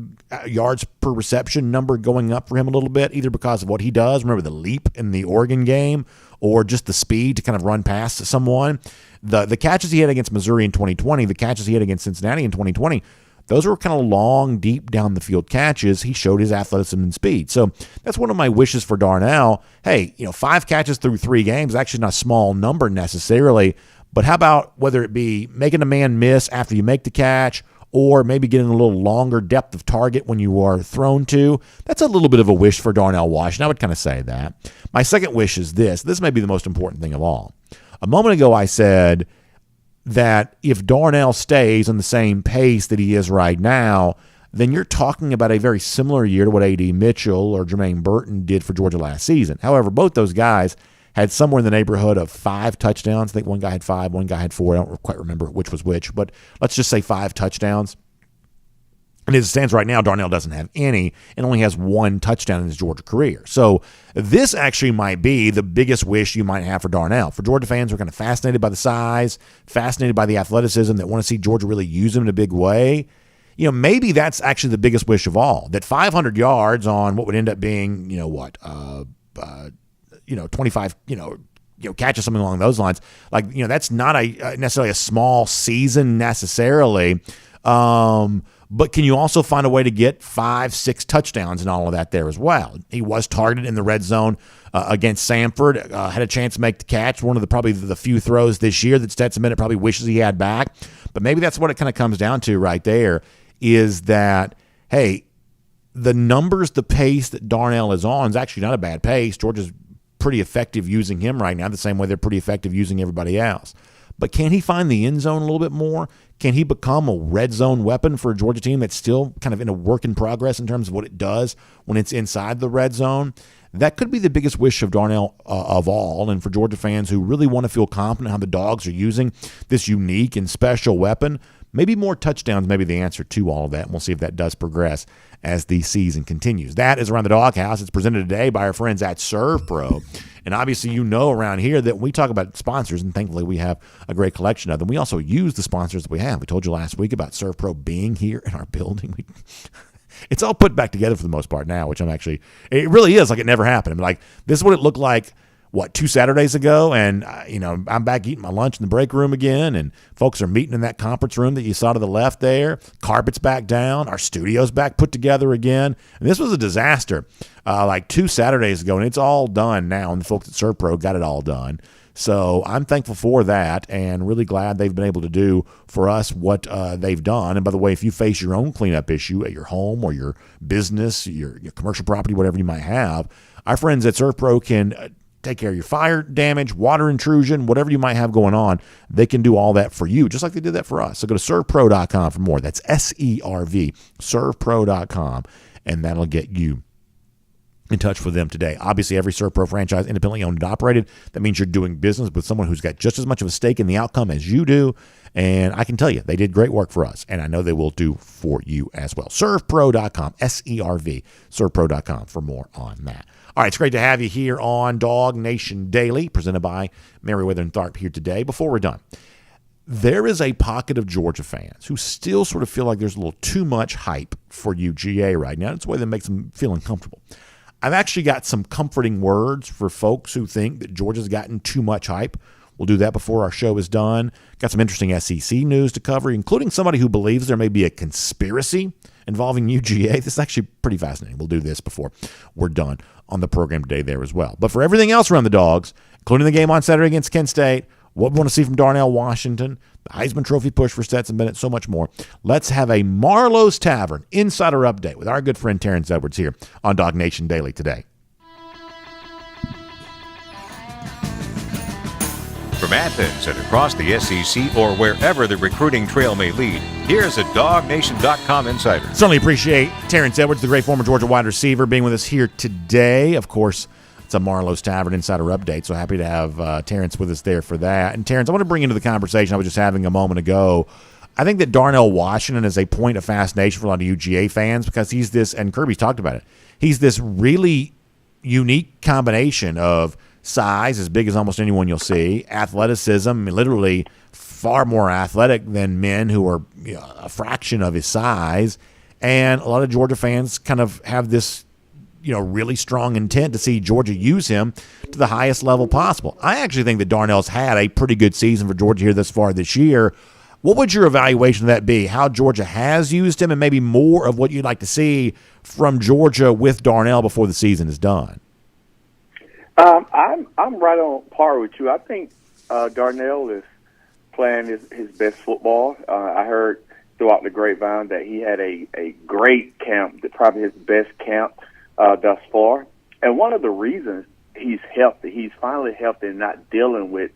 yards per reception number going up for him a little bit, either because of what he does. Remember the leap in the Oregon game, or just the speed to kind of run past someone. The catches he had against Missouri in 2020, the catches he had against Cincinnati in 2020, those were kind of long, deep down the field catches. He showed his athleticism and speed. So that's one of my wishes for Darnell. Hey, 5 catches through 3 games, actually not a small number necessarily, but how about whether it be making a man miss after you make the catch, or maybe getting a little longer depth of target when you are thrown to. That's a little bit of a wish for Darnell Washington. I would kind of say that. My second wish is this. This may be the most important thing of all. A moment ago I said that if Darnell stays on the same pace that he is right now, then you're talking about a very similar year to what A.D. Mitchell or Jermaine Burton did for Georgia last season. However, both those guys had somewhere in the neighborhood of 5 touchdowns. I think one guy had 5, one guy had 4. I don't quite remember which was which, but let's just say 5 touchdowns. And as it stands right now, Darnell doesn't have any and only has 1 touchdown in his Georgia career. So this actually might be the biggest wish you might have for Darnell. For Georgia fans who are kind of fascinated by the size, fascinated by the athleticism, that want to see Georgia really use him in a big way, maybe that's actually the biggest wish of all, that 500 yards on what would end up being, 25, catches, something along those lines. That's not necessarily a small season necessarily. But can you also find a way to get 5-6 touchdowns and all of that there as well? He was targeted in the red zone against Samford, had a chance to make the catch, one of probably the few throws this year that Stetson Bennett probably wishes he had back. But maybe that's what it kind of comes down to right there, is that, hey, the numbers, the pace that Darnell is on is actually not a bad pace. Georgia's pretty effective using him right now, the same way they're pretty effective using everybody else. But can he find the end zone a little bit more? Can he become a red zone weapon for a Georgia team that's still kind of in a work in progress in terms of what it does when it's inside the red zone? That could be the biggest wish of Darnell of all. And for Georgia fans who really want to feel confident how the Dogs are using this unique and special weapon, maybe more touchdowns may be the answer to all of that. And we'll see if that does progress as the season continues. That is Around the Doghouse. It's presented today by our friends at ServPro. And obviously, around here that when we talk about sponsors, and thankfully we have a great collection of them, we also use the sponsors that we have. We told you last week about ServPro being here in our building. It's all put back together for the most part now, which it really is like it never happened. This is what it looked like, 2 Saturdays ago, and I'm back eating my lunch in the break room again, and folks are meeting in that conference room that you saw to the left there. Carpet's back down. Our studio's back put together again. And this was a disaster 2 Saturdays ago, and it's all done now, and the folks at ServPro got it all done. So I'm thankful for that and really glad they've been able to do for us what they've done. And by the way, if you face your own cleanup issue at your home or your business, your commercial property, whatever you might have, our friends at ServPro can take care of your fire damage, water intrusion, whatever you might have going on. They can do all that for you, just like they did that for us. So go to servpro.com for more. That's SERV, servpro.com, and that'll get you in touch with them today. Obviously, every ServPro franchise independently owned and operated. That means you're doing business with someone who's got just as much of a stake in the outcome as you do. And I can tell you, they did great work for us, and I know they will do for you as well. Servpro.com, SERV, servpro.com for more on that. All right, it's great to have you here on DawgNation Daily, presented by Meriwether and Tharp here today. Before we're done, there is a pocket of Georgia fans who still sort of feel like there's a little too much hype for UGA right now. It's a way that makes them feel uncomfortable. I've actually got some comforting words for folks who think that Georgia's gotten too much hype. We'll do that before our show is done. Got some interesting SEC news to cover, including somebody who believes there may be a conspiracy involving UGA. This is actually pretty fascinating. We'll do this before we're done on the program today there as well. But for everything else around the Dogs, including the game on Saturday against Kent State, what we want to see from Darnell Washington, the Heisman Trophy push for Stetson Bennett, so much more, let's have a Marlowe's Tavern insider update with our good friend Terrence Edwards here on DawgNation Daily today. From Athens and across the SEC or wherever the recruiting trail may lead, here's a DawgNation.com insider. Certainly appreciate Terrence Edwards, the great former Georgia wide receiver, being with us here today. Of course, it's a Marlowe's Tavern insider update, so happy to have Terrence with us there for that. And Terrence, I want to bring into the conversation I was just having a moment ago. I think that Darnell Washington is a point of fascination for a lot of UGA fans because he's this, and Kirby's talked about it, he's this really unique combination of size, as big as almost anyone you'll see, athleticism, literally far more athletic than men who are a fraction of his size. And a lot of Georgia fans kind of have this really strong intent to see Georgia use him to the highest level possible. I actually think that Darnell's had a pretty good season for Georgia here thus far this year. What would your evaluation of that be? How Georgia has used him and maybe more of what you'd like to see from Georgia with Darnell before the season is done? I'm right on par with you. I think Darnell is playing his best football. I heard throughout the grapevine that he had a great camp, probably his best camp thus far. And one of the reasons he's healthy, he's finally healthy and not dealing with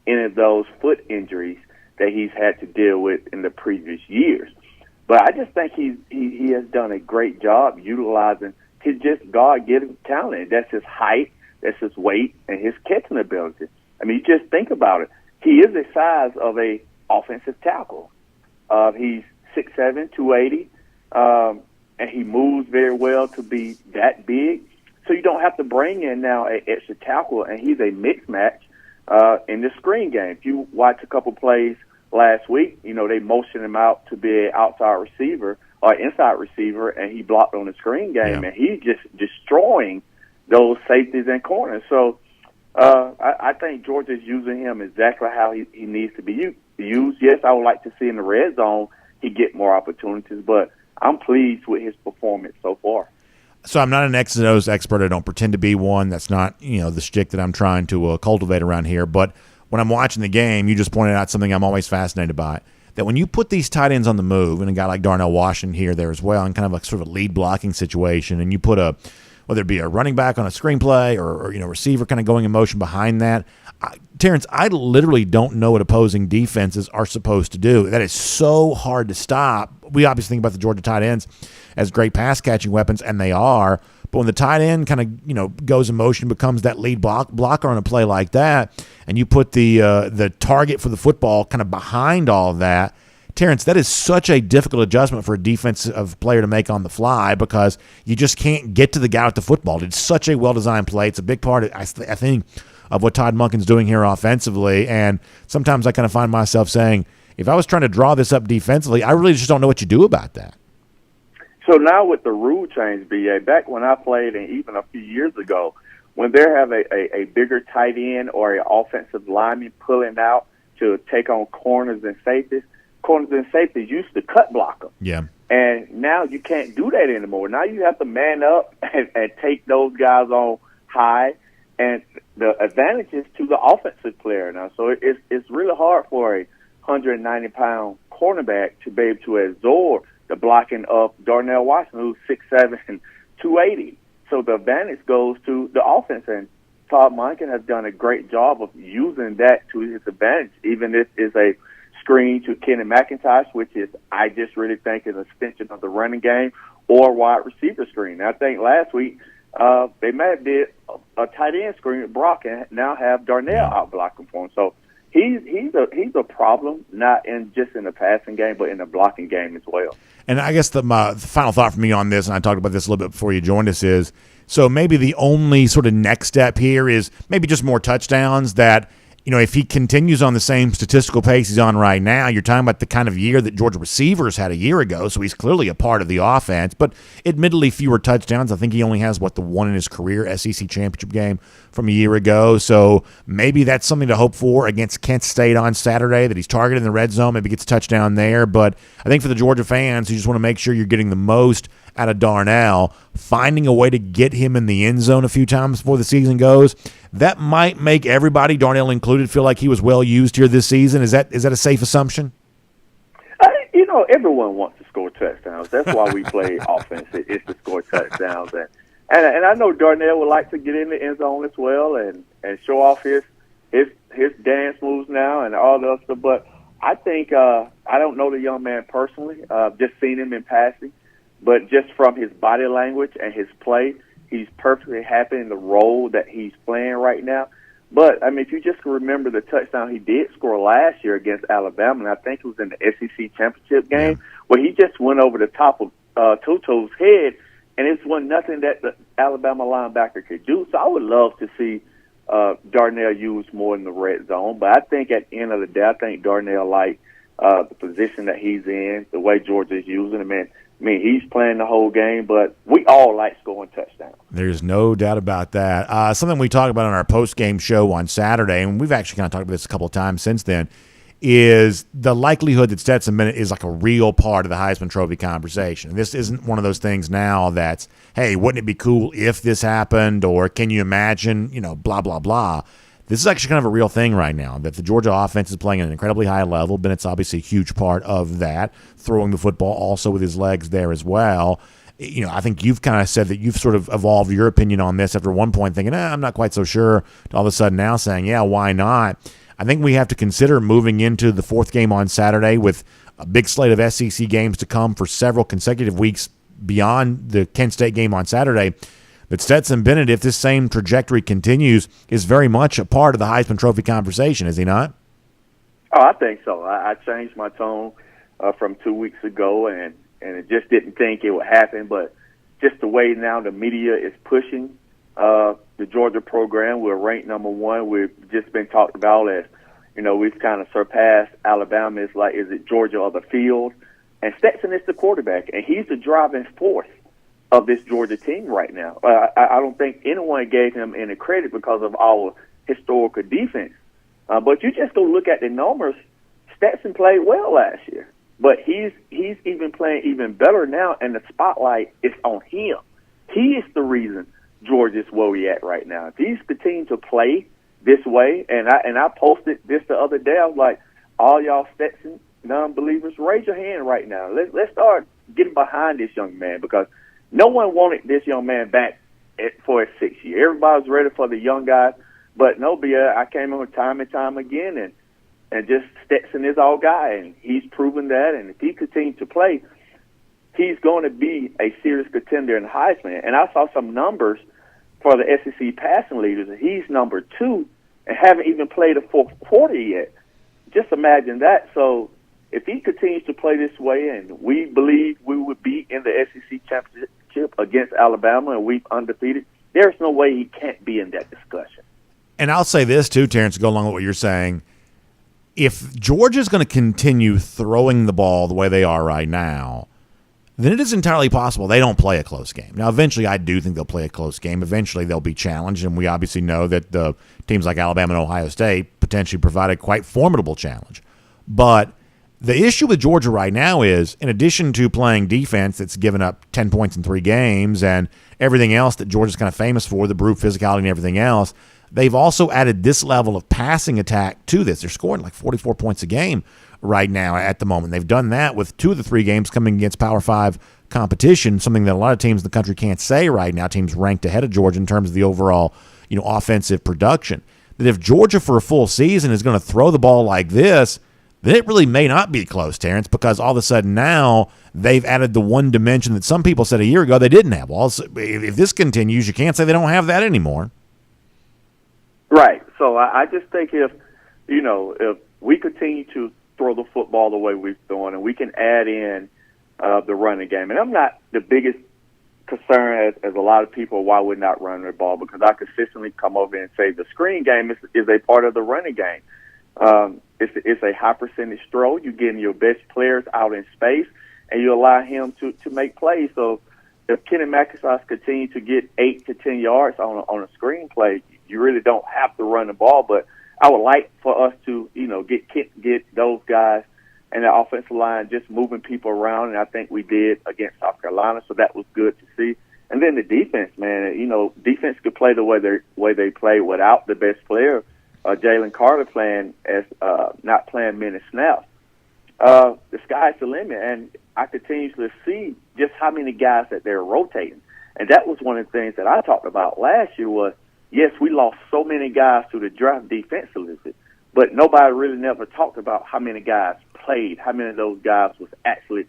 any of those foot injuries that he's had to deal with in the previous years. But I just think he has done a great job utilizing his just God-given talent. That's his height, that's his weight, and his catching ability. I mean, you just think about it. He is the size of a offensive tackle. He's 6'7", 280, and he moves very well to be that big. So you don't have to bring in now an extra tackle, and he's a mixed match in the screen game. If you watch a couple plays last week, you know, they motioned him out to be an outside receiver or inside receiver, and he blocked on the screen game, and he's just destroying those safeties and corners. So I think Georgia's using him exactly how he needs to be used. Yes, I would like to see in the red zone he get more opportunities, but I'm pleased with his performance so far. So I'm not an X's and O's expert. I don't pretend to be one. That's not, the shtick that I'm trying to cultivate around here. But when I'm watching the game, you just pointed out something I'm always fascinated by, that when you put these tight ends on the move, and a guy like Darnell Washington here there as well, in kind of a sort of a lead blocking situation, and you put whether it be a running back on a screenplay or receiver kind of going in motion behind that, Terrence, I literally don't know what opposing defenses are supposed to do. That is so hard to stop. We obviously think about the Georgia tight ends as great pass-catching weapons, and they are. But when the tight end kind of goes in motion, becomes that lead blocker on a play like that, and you put the target for the football kind of behind all of that, Terrence, that is such a difficult adjustment for a defensive player to make on the fly because you just can't get to the guy with the football. It's such a well-designed play. It's a big part, I think, of what Todd Monken's doing here offensively. And sometimes I kind of find myself saying, if I was trying to draw this up defensively, I really just don't know what you do about that. So now with the rule change, B.A., back when I played and even a few years ago, when they have a bigger tight end or an offensive lineman pulling out to take on corners and safeties used to cut block them. Yeah. And now you can't do that anymore. Now you have to man up and take those guys on high, and the advantage is to the offensive player now. So it's really hard for a 190-pound cornerback to be able to absorb the blocking of Darnell Washington, who's 6'7", 280. So the advantage goes to the offense, and Todd Monken has done a great job of using that to his advantage, even if it's a screen to Kenny McIntosh, which is, I just really think, is an extension of the running game, or wide receiver screen. I think last week they may have did a tight end screen with Brock and now have Darnell out blocking for him. So he's a problem, not just in the passing game, but in the blocking game as well. And I guess my final thought for me on this, and I talked about this a little bit before you joined us, is so maybe the only sort of next step here is maybe just more touchdowns. That, if he continues on the same statistical pace he's on right now, you're talking about the kind of year that Georgia receivers had a year ago, so he's clearly a part of the offense, but admittedly fewer touchdowns. I think he only has, the one in his career SEC championship game from a year ago, so maybe that's something to hope for against Kent State on Saturday, that he's targeted in the red zone, maybe gets a touchdown there. But I think for the Georgia fans, you just want to make sure you're getting the most out of Darnell, finding a way to get him in the end zone a few times before the season goes. That might make everybody, Darnell included, feel like he was well used here this season. Is that a safe assumption? Everyone wants to score touchdowns. That's why we play offense. It's to score touchdowns. And I know Darnell would like to get in the end zone as well and show off his dance moves now and all the other stuff. But I think I don't know the young man personally. Just seen him in passing. But just from his body language and his play, he's perfectly happy in the role that he's playing right now. But, if you just remember the touchdown he did score last year against Alabama, and I think it was in the SEC championship game, where he just went over the top of Tutu's head, and it wasn't nothing that the Alabama linebacker could do. So I would love to see Darnell used more in the red zone. But I think at the end of the day, I think Darnell likes the position that he's in, the way Georgia's using him. He's playing the whole game, but we all like scoring touchdowns. There's no doubt about that. Something we talked about on our post-game show on Saturday, and we've actually kind of talked about this a couple of times since then, is the likelihood that Stetson Bennett is like a real part of the Heisman Trophy conversation. This isn't one of those things now that's, hey, wouldn't it be cool if this happened, or can you imagine, blah, blah, blah. this is actually kind of a real thing right now, that the Georgia offense is playing at an incredibly high level. Bennett's obviously a huge part of that, throwing the football also with his legs there as well. I think you've kind of said that you've sort of evolved your opinion on this after one point thinking, I'm not quite so sure, to all of a sudden now saying, yeah, why not? I think we have to consider moving into the fourth game on Saturday with a big slate of SEC games to come for several consecutive weeks beyond the Kent State game on Saturday. But Stetson Bennett, if this same trajectory continues, is very much a part of the Heisman Trophy conversation, is he not? Oh, I think so. I changed my tone from 2 weeks ago, and it just didn't think it would happen. But just the way now the media is pushing the Georgia program, we're ranked number one. We've just been talked about as, we've kind of surpassed Alabama. It's like, is it Georgia or the field? And Stetson is the quarterback, and he's the driving force of this Georgia team right now. I don't think anyone gave him any credit because of our historical defense. But you just go look at the numbers. Stetson played well last year, but he's even playing even better now, and the spotlight is on him. He is the reason Georgia's where we at right now. If he's continuing to play this way, and I posted this the other day, I was like, all y'all Stetson non-believers, raise your hand right now. Let's start getting behind this young man, because no one wanted this young man back for his 6th year. Everybody was ready for the young guy, but no, I came on time and time again, and just Stetson is our guy, and he's proven that. And if he continues to play, he's going to be a serious contender in Heisman. And I saw some numbers for the SEC passing leaders, and he's number 2 and haven't even played a fourth quarter yet. Just imagine that. So if he continues to play this way, and we believe we would be in the SEC championship against Alabama and we've undefeated, there's no way he can't be in that discussion. And I'll say this too, Terrence, to go along with what you're saying. If Georgia's going to continue throwing the ball the way they are right now, then it is entirely possible they don't play a close game. Now, eventually, I do think they'll play a close game. Eventually, they'll be challenged, and we obviously know that the teams like Alabama and Ohio State potentially provide a quite formidable challenge. But the issue with Georgia right now is, in addition to playing defense that's given up 10 points in 3 games and everything else that Georgia's kind of famous for, the brute physicality and everything else, they've also added this level of passing attack to this. They're scoring like 44 points a game right now at the moment. They've done that with 2 of the 3 games coming against Power 5 competition, something that a lot of teams in the country can't say right now, teams ranked ahead of Georgia in terms of the overall offensive production. That if Georgia for a full season is going to throw the ball like this, then it really may not be close, Terrence, because all of a sudden now they've added the one dimension that some people said a year ago they didn't have. Well, if this continues, you can't say they don't have that anymore. Right. So I just think if we continue to throw the football the way we've thrown, and we can add in the running game. And I'm not the biggest concern as a lot of people why we're not running the ball, because I consistently come over and say the screen game is a part of the running game. It's a high percentage throw. You're getting your best players out in space, and you allow him to make plays. So if Kenny McIntosh continue to get 8 to 10 yards on a screen play, you really don't have to run the ball. But I would like for us to, get those guys and the offensive line just moving people around, and I think we did against South Carolina, so that was good to see. And then the defense, man, defense could play the way they play without the best player, Jalen Carter playing as not playing many snaps. The sky's the limit, and I continue to see just how many guys that they're rotating. And that was one of the things that I talked about last year was, yes, we lost so many guys to the draft defensively, but nobody really never talked about how many guys played, how many of those guys was actually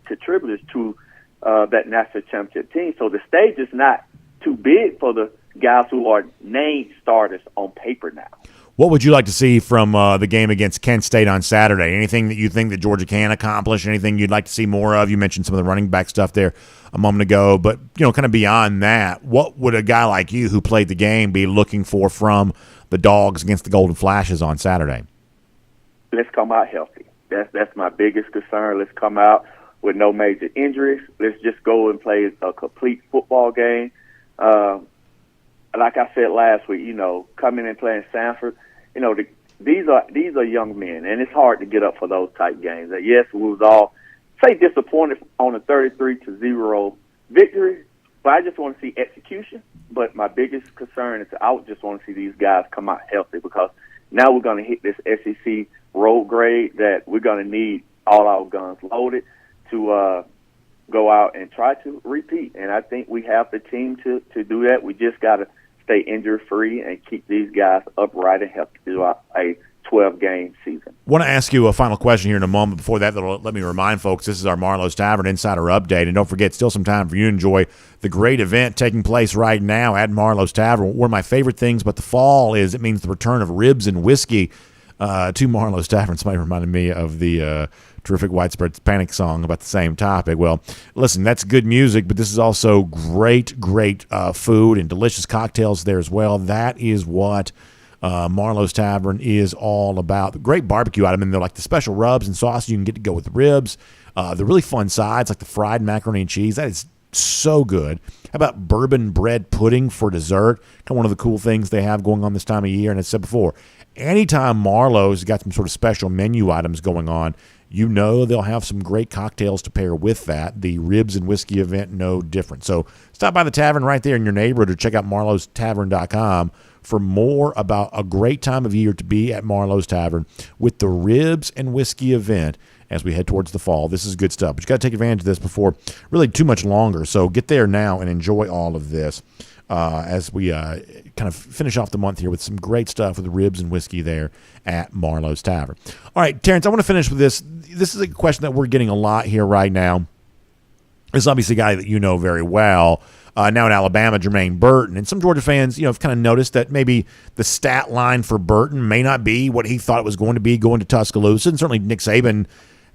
contributors to that national championship team. So the stage is not too big for the guys who are named starters on paper now. What would you like to see from the game against Kent State on Saturday? Anything that you think that Georgia can accomplish? Anything you'd like to see more of? You mentioned some of the running back stuff there a moment ago, but kind of beyond that, what would a guy like you who played the game be looking for from the Dogs against the Golden Flashes on Saturday? Let's come out healthy. That's my biggest concern. Let's come out with no major injuries. Let's just go and play a complete football game. Like I said last week, coming and playing Sanford, these are young men, and it's hard to get up for those type games. Yes, we was all disappointed on a 33-0 victory, But I just want to see execution. But my biggest concern is I just want to see these guys come out healthy, because now we're going to hit this SEC road grade that we're going to need all our guns loaded to go out and try to repeat. And I think we have the team to do that. We just got to stay injury-free and keep these guys upright and healthy throughout a 12-game season. I want to ask you a final question here in a moment. Before that, let me remind folks, this is our Marlowe's Tavern Insider Update. And don't forget, still some time for you to enjoy the great event taking place right now at Marlowe's Tavern. One of my favorite things about the fall is it means the return of ribs and whiskey to Marlowe's Tavern. Somebody reminded me of the terrific Widespread Panic song about the same topic. Well, listen, that's good music, but this is also great food and delicious cocktails there as well. That is what Marlowe's Tavern is all about. Great barbecue item, and they're like the special rubs and sauces you can get to go with the ribs. The really fun sides, like the fried macaroni and cheese. That is so good. How about bourbon bread pudding for dessert? Kind of one of the cool things they have going on this time of year. And as I said before, anytime Marlowe's got some sort of special menu items going on, you know they'll have some great cocktails to pair with that. The ribs and whiskey event, no different. So stop by the tavern right there in your neighborhood, or check out marlowstavern.com for more about a great time of year to be at Marlowe's Tavern with the ribs and whiskey event as we head towards the fall. This is good stuff, but you got to take advantage of this before really too much longer. So get there now and enjoy all of this as we kind of finish off the month here with some great stuff with the ribs and whiskey there at Marlowe's Tavern. All right, Terrence, I want to finish with this. This is a question that we're getting a lot here right now. This is obviously a guy that you know very well. Now in Alabama, Jermaine Burton. And some Georgia fans, have kind of noticed that maybe the stat line for Burton may not be what he thought it was going to be going to Tuscaloosa. And certainly Nick Saban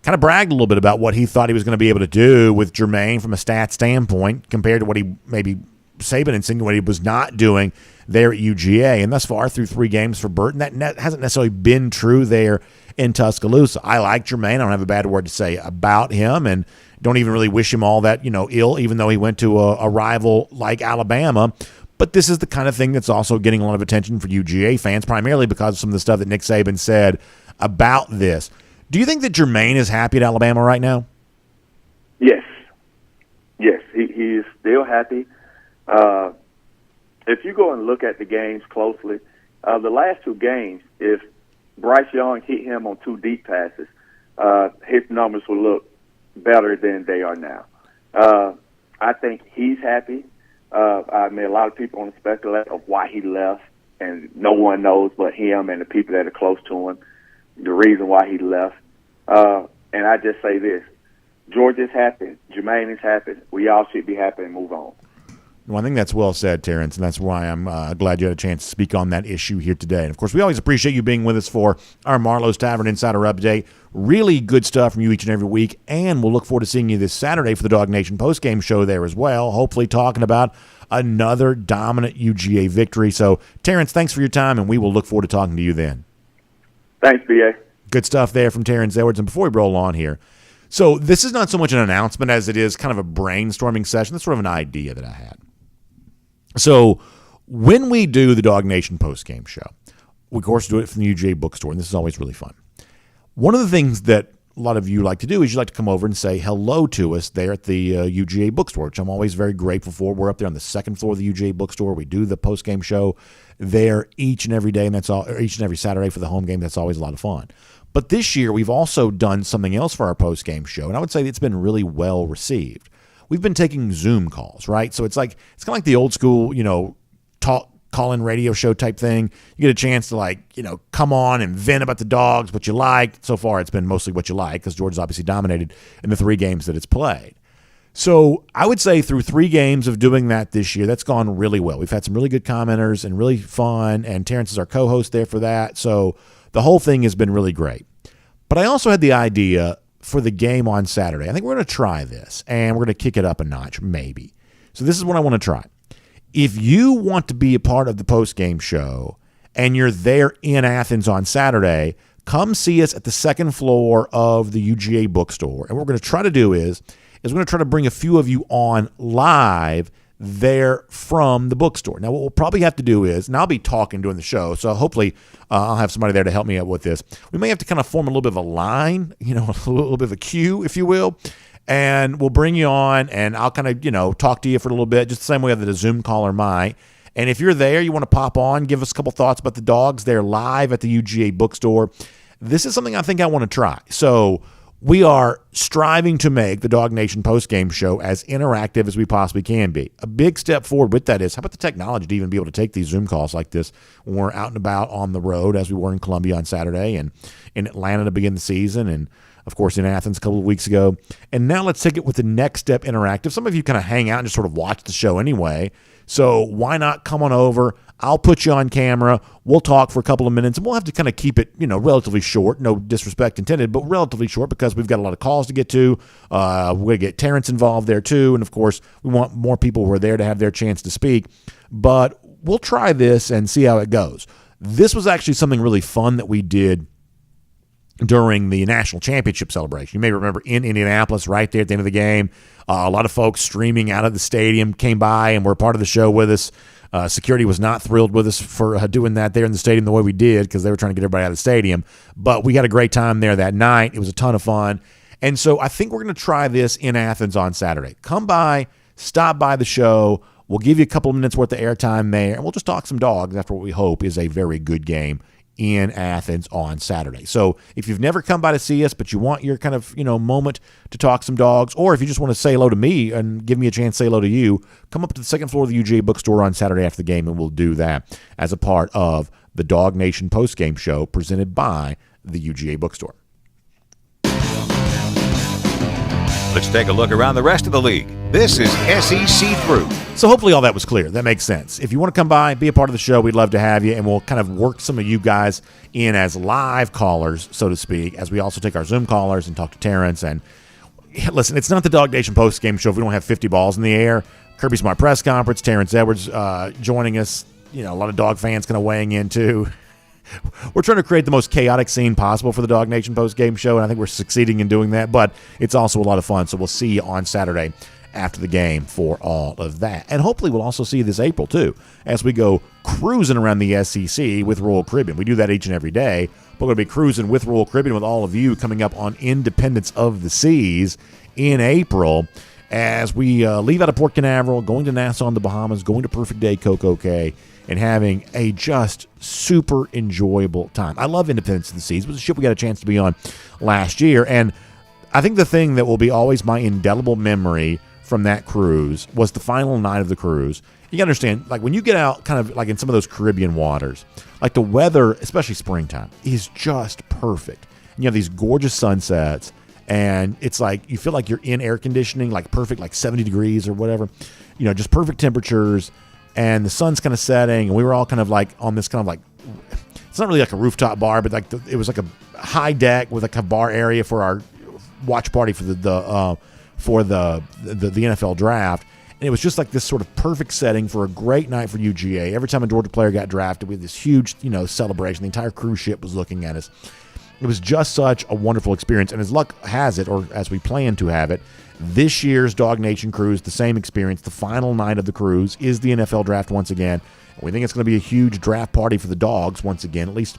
kind of bragged a little bit about what he thought he was going to be able to do with Jermaine from a stat standpoint compared to what he maybe Saban insinuated he was not doing there at UGA. And thus far, through 3 games for Burton, that hasn't necessarily been true there in Tuscaloosa. I like Jermaine. I don't have a bad word to say about him, and don't even really wish him all that, ill, even though he went to a rival like Alabama. But this is the kind of thing that's also getting a lot of attention for UGA fans, primarily because of some of the stuff that Nick Saban said about this. Do you think that Jermaine is happy at Alabama right now? Yes. Yes, he is still happy. If you go and look at the games closely, the last 2 games, if Bryce Young hit him on 2 deep passes, his numbers will look better than they are now. I think he's happy. I mean, a lot of people want to speculate of why he left, and no one knows but him and the people that are close to him the reason why he left. And I just say this: Georgia's happy, Jermaine is happy. We all should be happy and move on. Well, I think that's well said, Terrence, and that's why I'm glad you had a chance to speak on that issue here today. And, of course, we always appreciate you being with us for our Marlowe's Tavern Insider Update. Really good stuff from you each and every week, and we'll look forward to seeing you this Saturday for the DawgNation postgame show there as well, hopefully talking about another dominant UGA victory. So, Terrence, thanks for your time, and we will look forward to talking to you then. Thanks, B.A. Good stuff there from Terrence Edwards. And before we roll on here, so this is not so much an announcement as it is kind of a brainstorming session. That's sort of an idea that I had. So when we do the DawgNation postgame show, we, of course, do it from the UGA bookstore, and this is always really fun. One of the things that a lot of you like to do is you like to come over and say hello to us there at the UGA bookstore, which I'm always very grateful for. We're up there on the 2nd floor of the UGA bookstore. We do the postgame show there each and every day, and that's all, or each and every Saturday for the home game. That's always a lot of fun. But this year, we've also done something else for our postgame show, and I would say it's been really well received. We've been taking Zoom calls, right? So it's kind of like the old school, talk call-in radio show type thing. You get a chance to come on and vent about the Dogs, what you like. So far, it's been mostly what you like because Georgia's obviously dominated in the 3 games that it's played. So I would say through 3 games of doing that this year, that's gone really well. We've had some really good commenters and really fun, and Terrence is our co-host there for that. So the whole thing has been really great. But I also had the idea for the game on Saturday. I think we're going to try this, and we're going to kick it up a notch, maybe. So this is what I want to try. If you want to be a part of the post-game show and you're there in Athens on Saturday, come see us at the 2nd floor of the UGA bookstore. And what we're going to try to do is we're going to try to bring a few of you on live there from the bookstore. Now, what we'll probably have to do is, and I'll be talking during the show, so hopefully I'll have somebody there to help me out with this. We may have to kind of form a little bit of a line, a little bit of a queue, if you will, and we'll bring you on, and I'll kind of, talk to you for a little bit, just the same way that a Zoom caller might. And if you're there, you want to pop on, give us a couple thoughts about the dogs. They're live at the UGA bookstore. This is something I think I want to try. So we are striving to make the Dog Nation postgame show as interactive as we possibly can be. A big step forward with that is, how about the technology to even be able to take these Zoom calls like this when we're out and about on the road, as we were in Columbia on Saturday and in Atlanta to begin the season, and of course in Athens a couple of weeks ago. And now let's take it with the next step interactive. Some of you kind of hang out and just sort of watch the show anyway. So why not come on over? I'll put you on camera. We'll talk for a couple of minutes, and we'll have to kind of keep it, relatively short. No disrespect intended, but relatively short, because we've got a lot of calls to get to. We're going to get Terrence involved there too, and of course, we want more people who are there to have their chance to speak. But we'll try this and see how it goes. This was actually something really fun that we did during the national championship celebration. You may remember in Indianapolis, right there at the end of the game, a lot of folks streaming out of the stadium came by and were part of the show with us. Security was not thrilled with us for doing that there in the stadium the way we did, because they were trying to get everybody out of the stadium. But we had a great time there that night. It was a ton of fun. And so I think we're going to try this in Athens on Saturday. Come by, stop by the show. We'll give you a couple of minutes worth of airtime there, and we'll just talk some dogs after what we hope is a very good game in Athens on Saturday. So if you've never come by to see us, but you want your kind of, moment to talk some dogs, or if you just want to say hello to me and give me a chance to say hello to you, come up to the second floor of the UGA bookstore on Saturday after the game, and we'll do that as a part of the Dog Nation postgame show presented by the UGA bookstore. Let's take a look around the rest of the league. This is SEC Through. So hopefully all that was clear. That makes sense. If you want to come by, be a part of the show, we'd love to have you, and we'll kind of work some of you guys in as live callers, so to speak, as we also take our Zoom callers and talk to Terrence. And listen, it's not the Dog Nation post-game show if we don't have 50 balls in the air. Kirby Smart press conference, Terrence Edwards joining us, a lot of dog fans kind of weighing in too. We're trying to create the most chaotic scene possible for the Dog Nation post-game show, and I think we're succeeding in doing that, but it's also a lot of fun. So we'll see you on Saturday after the game for all of that. And hopefully we'll also see you this April, too, as we go cruising around the SEC with Royal Caribbean. We do that each and every day, but we're going to be cruising with Royal Caribbean with all of you coming up on Independence of the Seas in April, as we leave out of Port Canaveral, going to Nassau in the Bahamas, going to Perfect Day Coco Cay, and having a just super enjoyable time. I love Independence of the Seas. It was a ship we got a chance to be on last year, and I think the thing that will be always my indelible memory from that cruise was the final night of the cruise. You got to understand, like when you get out kind of like in some of those Caribbean waters, like the weather, especially springtime, is just perfect. And you have these gorgeous sunsets, and it's like you feel like you're in air conditioning, like perfect, like 70 degrees or whatever, just perfect temperatures. And the sun's kind of setting, and we were all kind of like on this kind of like, it's not really like a rooftop bar, but like it was like a high deck with like a bar area for our watch party for the NFL draft. And it was just like this sort of perfect setting for a great night for UGA. Every time a Georgia player got drafted, we had this huge, celebration. The entire cruise ship was looking at us. It was just such a wonderful experience. And as luck has it, or as we plan to have it, this year's Dog Nation cruise, the same experience. The final night of the cruise is the NFL draft once again. And we think it's going to be a huge draft party for the dogs once again, at least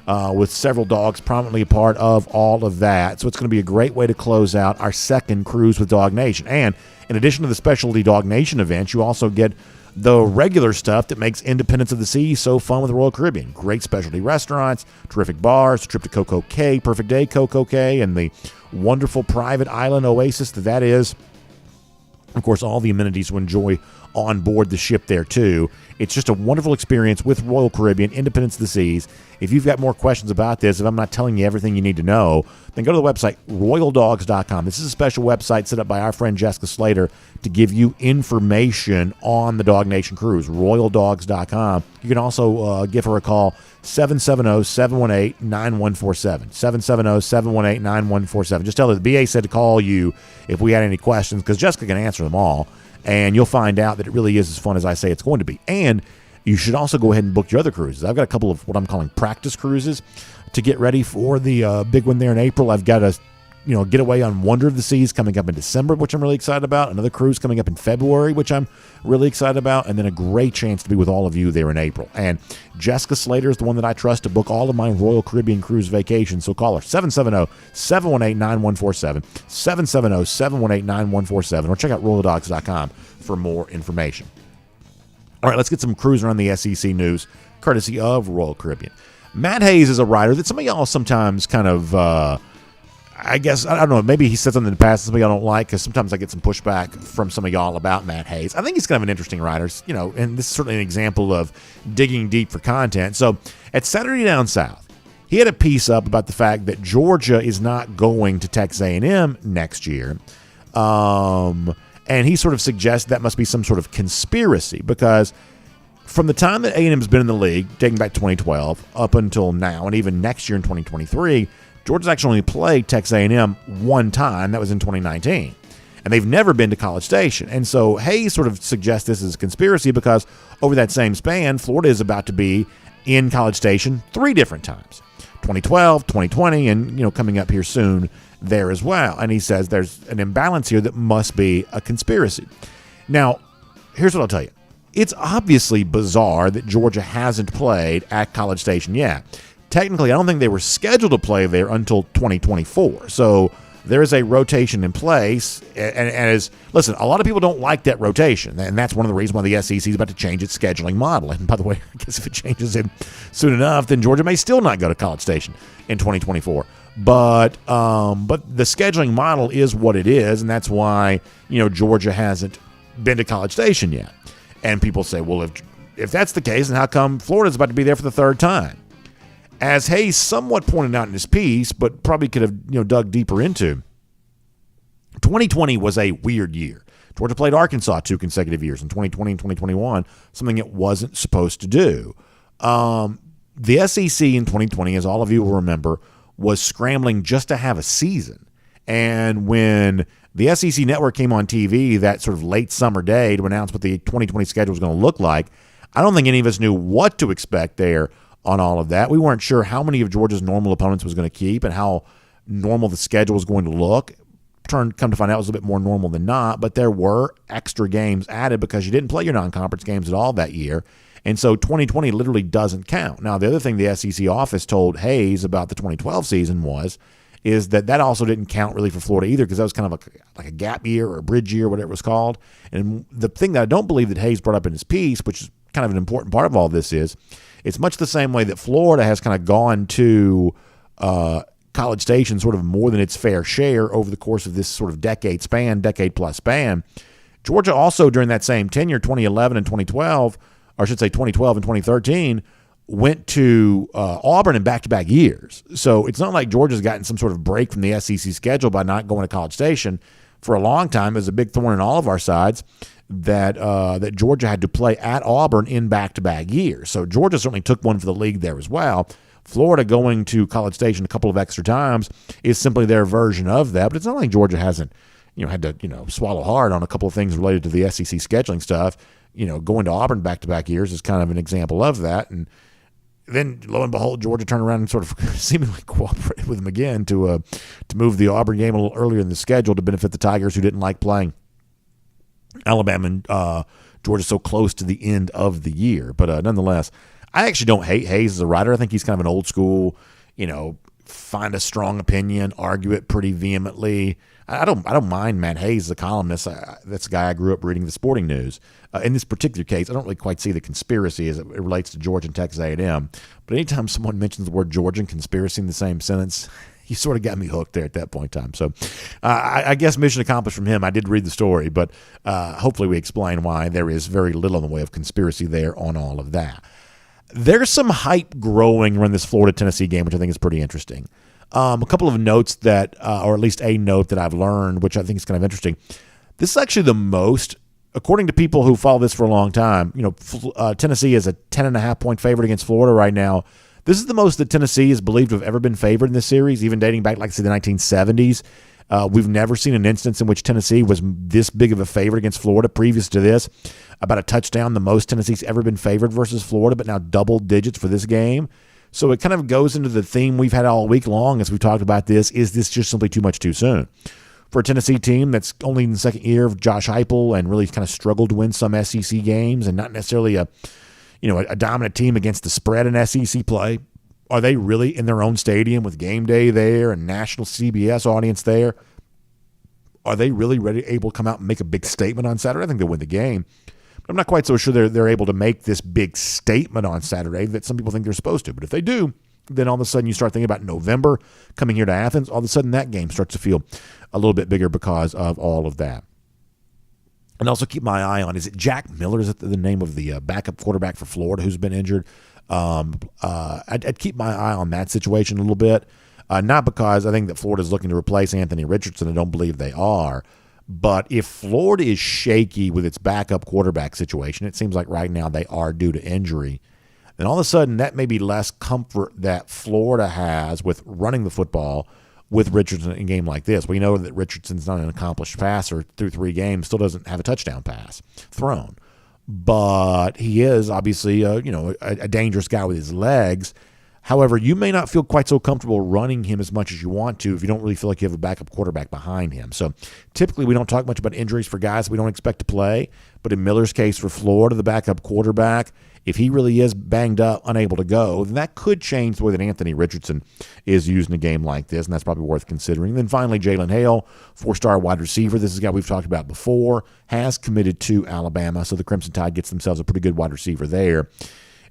with several dogs prominently a part of all of that. So it's going to be a great way to close out our second cruise with Dog Nation. And in addition to the specialty Dog Nation events, you also get the regular stuff that makes Independence of the Seas so fun with the Royal Caribbean. Great specialty restaurants, terrific bars, a trip to Coco Cay, Perfect Day Coco Cay, and the wonderful private island oasis that is. Of course, all the amenities to enjoy on board the ship there, too. It's just a wonderful experience with Royal Caribbean, Independence of the Seas. If you've got more questions about this, if I'm not telling you everything you need to know, then go to the website, royaldogs.com. This is a special website set up by our friend Jessica Slater to give you information on the Dog Nation cruise, royaldogs.com. You can also give her a call, 770-718-9147. 770-718-9147. Just tell her the BA said to call you if we had any questions, because Jessica can answer them all. And you'll find out that it really is as fun as I say it's going to be. And you should also go ahead and book your other cruises. I've got a couple of what I'm calling practice cruises to get ready for the big one there in April. I've got a getaway on Wonder of the Seas coming up in December, which I'm really excited about. Another cruise coming up in February, which I'm really excited about. And then a great chance to be with all of you there in April. And Jessica Slater is the one that I trust to book all of my Royal Caribbean cruise vacations. So call her 770-718-9147, 770-718-9147, or check out RoyalDogs.com for more information. All right, let's get some cruise around the SEC news, courtesy of Royal Caribbean. Matt Hayes is a writer that some of y'all sometimes kind of, I guess, I don't know, maybe he said something in the past that some of y'all don't like, because sometimes I get some pushback from some of y'all about Matt Hayes. I think he's kind of an interesting writer, and this is certainly an example of digging deep for content. So at Saturday Down South, he had a piece up about the fact that Georgia is not going to Texas A&M next year. And he sort of suggests that must be some sort of conspiracy, because from the time that A&M's been in the league, dating back to 2012, up until now, and even next year in 2023, Georgia's actually only played Texas A&M one time. That was in 2019. And they've never been to College Station. And so Hayes sort of suggests this is a conspiracy because over that same span, Florida is about to be in College Station 3 different times. 2012, 2020, and coming up here soon there as well. And he says there's an imbalance here that must be a conspiracy. Now, here's what I'll tell you. It's obviously bizarre that Georgia hasn't played at College Station yet. Technically, I don't think they were scheduled to play there until 2024. So there is a rotation in place. And listen, a lot of people don't like that rotation. And that's one of the reasons why the SEC is about to change its scheduling model. And by the way, I guess if it changes it soon enough, then Georgia may still not go to College Station in 2024. But the scheduling model is what it is. And that's why, Georgia hasn't been to College Station yet. And people say, well, if that's the case, then how come Florida's about to be there for the 3rd time? As Hayes somewhat pointed out in his piece, but probably could have dug deeper into, 2020 was a weird year. Georgia played Arkansas 2 consecutive years in 2020 and 2021, something it wasn't supposed to do. The SEC in 2020, as all of you will remember, was scrambling just to have a season. And when the SEC Network came on TV that sort of late summer day to announce what the 2020 schedule was going to look like, I don't think any of us knew what to expect there on all of that. We weren't sure how many of Georgia's normal opponents was going to keep and how normal the schedule was going to look. Come to find out it was a bit more normal than not, but there were extra games added because you didn't play your non-conference games at all that year. And so 2020 literally doesn't count. Now, the other thing the SEC office told Hayes about the 2012 season is that also didn't count really for Florida either, because that was kind of like a gap year or a bridge year, whatever it was called. And the thing that I don't believe that Hayes brought up in his piece, which is kind of an important part of all this, is it's much the same way that Florida has kind of gone to College Station sort of more than its fair share over the course of this sort of decade-plus span. Georgia also, during that same tenure, 2011 and 2012, or I should say 2012 and 2013, went to Auburn in back-to-back years. So it's not like Georgia's gotten some sort of break from the SEC schedule by not going to College Station. For a long time, it was a big thorn in all of our sides that Georgia had to play at Auburn in back-to-back years. So Georgia certainly took one for the league there as well. Florida going to College Station a couple of extra times is simply their version of that. But it's not like Georgia hasn't had to swallow hard on a couple of things related to the SEC scheduling stuff. Going to Auburn back-to-back years is kind of an example of that. And then, lo and behold, Georgia turned around and sort of seemingly cooperated with them again to move the Auburn game a little earlier in the schedule to benefit the Tigers, who didn't like playing Alabama and Georgia so close to the end of the year. But nonetheless, I actually don't hate Hayes as a writer. I think he's kind of an old school, find a strong opinion, argue it pretty vehemently. I don't mind Matt Hayes as a columnist. That's a guy I grew up reading the sporting news. In this particular case, I don't really quite see the conspiracy as it relates to Georgia and Texas A&M. But anytime someone mentions the word Georgia and conspiracy in the same sentence, he sort of got me hooked there at that point in time. So I guess mission accomplished from him. I did read the story, but hopefully we explain why there is very little in the way of conspiracy there on all of that. There's some hype growing around this Florida-Tennessee game, which I think is pretty interesting. A couple of notes that, or at least a note that I've learned, which I think is kind of interesting. This is actually the most, according to people who follow this for a long time, Tennessee is a 10.5-point favorite against Florida right now. This is the most that Tennessee is believed to have ever been favored in this series, even dating back, like I said, the 1970s. We've never seen an instance in which Tennessee was this big of a favorite against Florida previous to this. About a touchdown, the most Tennessee's ever been favored versus Florida, but now double digits for this game. So it kind of goes into the theme we've had all week long as we've talked about this. Is this just simply too much too soon? For a Tennessee team that's only in the second year of Josh Heupel and really kind of struggled to win some SEC games and not necessarily a dominant team against the spread in SEC play, are they really in their own stadium with game day there and national CBS audience there? Are they really able to come out and make a big statement on Saturday? I think they'll win the game. But I'm not quite so sure they're able to make this big statement on Saturday that some people think they're supposed to. But if they do, then all of a sudden you start thinking about November coming here to Athens. All of a sudden that game starts to feel a little bit bigger because of all of that. And also keep my eye on, is it Jack Miller? Is it the name of the backup quarterback for Florida who's been injured? I'd keep my eye on that situation a little bit. Not because I think that Florida's looking to replace Anthony Richardson. I don't believe they are. But if Florida is shaky with its backup quarterback situation, it seems like right now they are due to injury, then all of a sudden that may be less comfort that Florida has with running the football with Richardson in a game like this. We know that Richardson's not an accomplished passer through 3 games, still doesn't have a touchdown pass thrown. But he is obviously a dangerous guy with his legs. However, you may not feel quite so comfortable running him as much as you want to if you don't really feel like you have a backup quarterback behind him. So typically we don't talk much about injuries for guys we don't expect to play. But in Miller's case for Florida, the backup quarterback, if he really is banged up, unable to go, then that could change the way that Anthony Richardson is used in a game like this, and that's probably worth considering. And then finally, Jalen Hale, 4-star wide receiver. This is a guy we've talked about before, has committed to Alabama, so the Crimson Tide gets themselves a pretty good wide receiver there.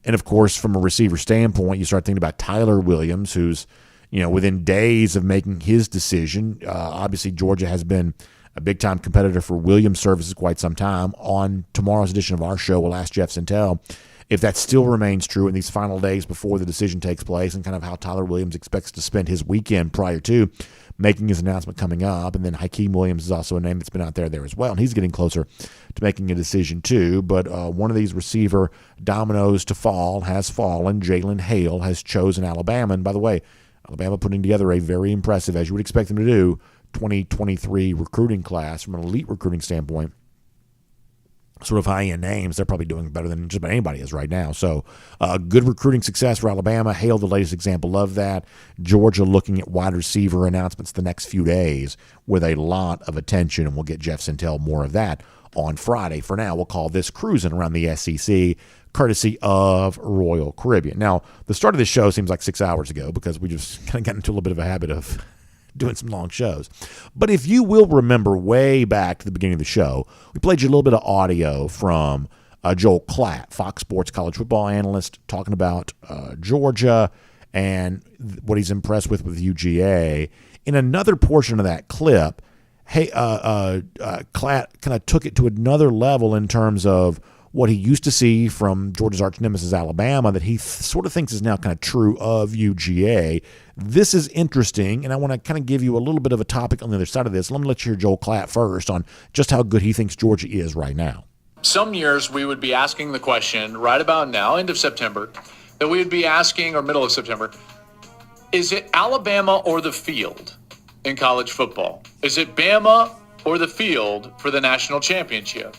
And, of course, from a receiver standpoint, you start thinking about Tyler Williams, who's, within days of making his decision. Obviously, Georgia has been a big-time competitor for Williams services quite some time. On tomorrow's edition of our show, we'll ask Jeff Sintel if that still remains true in these final days before the decision takes place and kind of how Tyler Williams expects to spend his weekend prior to making his announcement coming up. And then Hakeem Williams is also a name that's been out there as well, and he's getting closer to making a decision too. But one of these receiver dominoes to fall has fallen. Jalen Hale has chosen Alabama. And by the way, Alabama putting together a very impressive, as you would expect them to do, 2023 recruiting class from an elite recruiting standpoint. Sort of high-end names, they're probably doing better than just about anybody is right now. So good recruiting success for Alabama. Hale, the latest example of that. Georgia looking at wide receiver announcements the next few days with a lot of attention, and we'll get Jeff Sintel more of that on Friday. For now, we'll call this Cruising Around the SEC, courtesy of Royal Caribbean. Now, the start of this show seems like 6 hours ago because we just kind of got into a little bit of a habit of doing some long shows. But if you will remember way back to the beginning of the show, we played you a little bit of audio from Joel Klatt, Fox Sports college football analyst, talking about Georgia and what he's impressed with UGA. In another portion of that clip, Klatt kind of took it to another level in terms of what he used to see from Georgia's arch nemesis Alabama that he sort of thinks is now kind of true of UGA. This is interesting, and I want to kind of give you a little bit of a topic on the other side of this. Let me let you hear Joel Klatt first on just how good he thinks Georgia is right now. Some years we would be asking the question right about now, end of September, that we would be asking, or middle of September, is it Alabama or the field in college football? Is it Bama or the field for the national championship?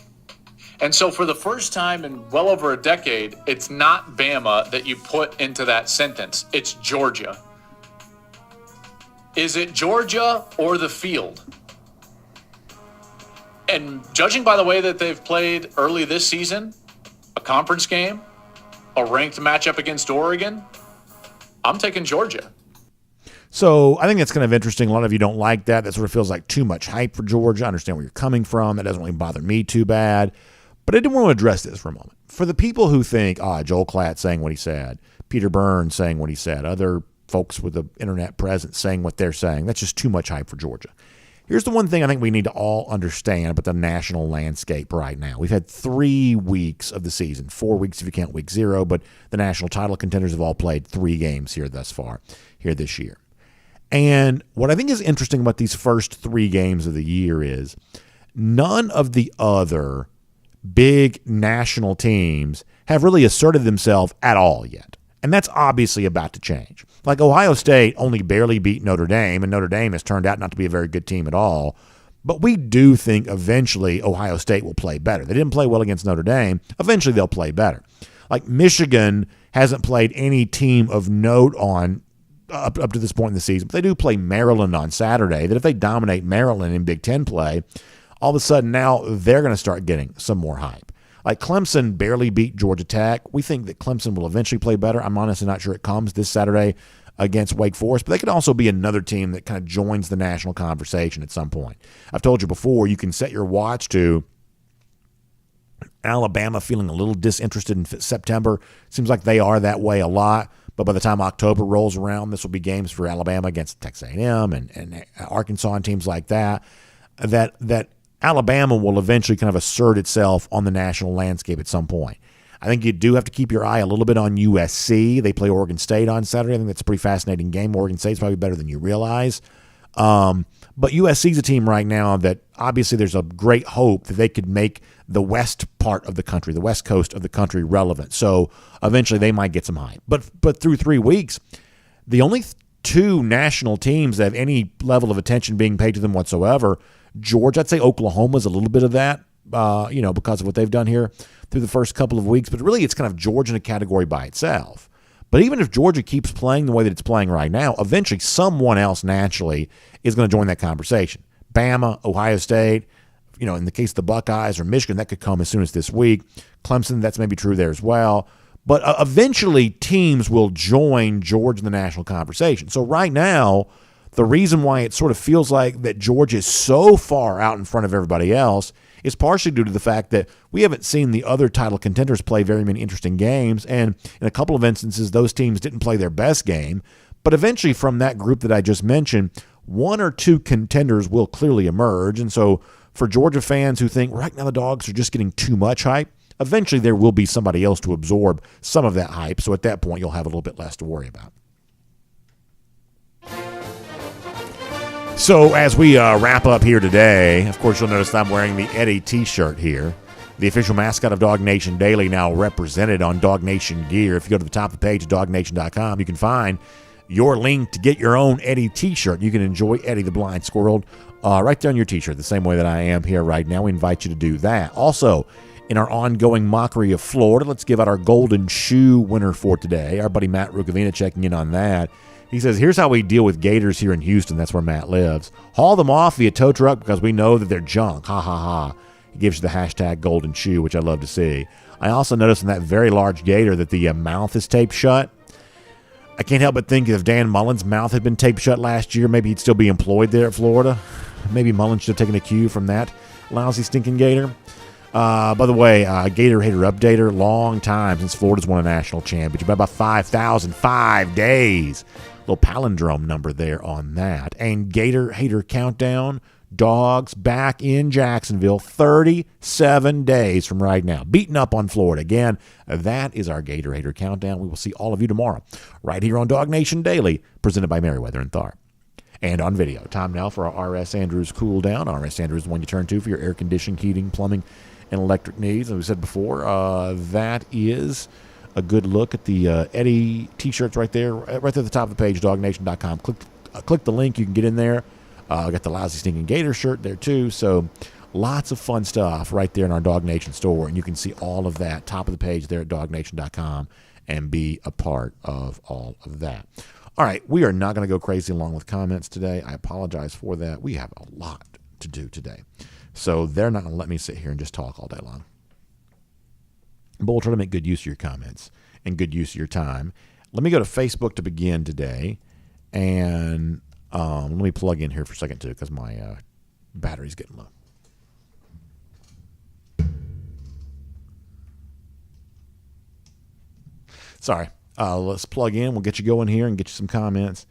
And so for the first time in well over a decade, it's not Bama that you put into that sentence. It's Georgia. Is it Georgia or the field? And judging by the way that they've played early this season, a conference game, a ranked matchup against Oregon, I'm taking Georgia. So I think that's kind of interesting. A lot of you don't like that. That sort of feels like too much hype for Georgia. I understand where you're coming from. That doesn't really bother me too bad. But I did want to address this for a moment. For the people who think, Joel Klatt saying what he said, Peter Burns saying what he said, other folks with the internet presence saying what they're saying, that's just too much hype for Georgia. Here's the one thing I think we need to all understand about the national landscape right now. We've had 3 weeks of the season, 4 weeks if you count week 0, but the national title contenders have all played 3 games here thus far, here this year. And what I think is interesting about these first 3 games of the year is none of the other big national teams have really asserted themselves at all yet. And that's obviously about to change. Like Ohio State only barely beat Notre Dame, and Notre Dame has turned out not to be a very good team at all. But we do think eventually Ohio State will play better. They didn't play well against Notre Dame. Eventually they'll play better. Like Michigan hasn't played any team of note on up to this point in the season, but they do play Maryland on Saturday. That if they dominate Maryland in Big Ten play, all of a sudden now they're going to start getting some more hype. Like Clemson barely beat Georgia Tech. We think that Clemson will eventually play better. I'm honestly not sure it comes this Saturday against Wake Forest, but they could also be another team that kind of joins the national conversation at some point. I've told you before, you can set your watch to Alabama feeling a little disinterested in September. Seems like they are that way a lot. But by the time October rolls around, this will be games for Alabama against Texas A&M and Arkansas and teams like that. That Alabama will eventually kind of assert itself on the national landscape at some point. I think you do have to keep your eye a little bit on USC. They play Oregon State on Saturday. I think that's a pretty fascinating game. Oregon State's probably better than you realize. But USC's a team right now that obviously there's a great hope that they could make the west part of the country, the west coast of the country, relevant. So eventually they might get some hype. But through 3 weeks, the only two national teams that have any level of attention being paid to them whatsoever, Georgia, I'd say Oklahoma's a little bit of that, because of what they've done here through the first couple of weeks. But really it's kind of Georgia in a category by itself. But even if Georgia keeps playing the way that it's playing right now, eventually someone else naturally is going to join that conversation. Bama, Ohio State, in the case of the Buckeyes or Michigan, that could come as soon as this week. Clemson, that's maybe true there as well. But eventually teams will join Georgia in the national conversation. So right now, the reason why it sort of feels like that Georgia is so far out in front of everybody else is partially due to the fact that we haven't seen the other title contenders play very many interesting games. And in a couple of instances, those teams didn't play their best game. But eventually from that group that I just mentioned, one or two contenders will clearly emerge. And so for Georgia fans who think right now the Dogs are just getting too much hype, eventually there will be somebody else to absorb some of that hype. So at that point, you'll have a little bit less to worry about. So as we wrap up here today, of course, you'll notice I'm wearing the Eddie t-shirt here. The official mascot of DawgNation Daily, now represented on DawgNation gear. If you go to the top of the page at DawgNation.com, you can find your link to get your own Eddie t-shirt. You can enjoy Eddie the Blind Squirrel right there on your t-shirt, the same way that I am here right now. We invite you to do that. Also, in our ongoing mockery of Florida, let's give out our golden shoe winner for today. Our buddy Matt Rukavina checking in on that. He says, here's how we deal with gators here in Houston. That's where Matt lives. Haul them off via tow truck because we know that they're junk. Ha, ha, ha. He gives you the hashtag golden shoe, which I love to see. I also noticed in that very large gator that the mouth is taped shut. I can't help but think if Dan Mullen's mouth had been taped shut last year, maybe he'd still be employed there at Florida. Maybe Mullen should have taken a cue from that lousy, stinking gator. By the way, Gator Hater Updater, long time since Florida's won a national championship. About 5,005 days. Little palindrome number there on that. And Gator Hater Countdown, Dogs back in Jacksonville 37 days from right now. Beating up on Florida. Again, that is our Gator Hater Countdown. We will see all of you tomorrow right here on DawgNation Daily, presented by Merriweather and Tharp. And on video. Time now for our R.S. Andrews Cool Down. R.S. Andrews is the one you turn to for your air conditioning, heating, plumbing, and electric needs. As we said before, that is a good look at the Eddie t-shirts right there at the top of the page, DawgNation.com. Click the link. You can get in there. I got the Lousy Stinking Gator shirt there too. So lots of fun stuff right there in our DawgNation store. And you can see all of that top of the page there at DawgNation.com and be a part of all of that. All right, we are not going to go crazy along with comments today. I apologize for that. We have a lot to do today. So they're not going to let me sit here and just talk all day long. But we'll try to make good use of your comments and good use of your time. Let me go to Facebook to begin today. And let me plug in here for a second, too, because my battery's getting low. Sorry. Let's plug in. We'll get you going here and get you some comments.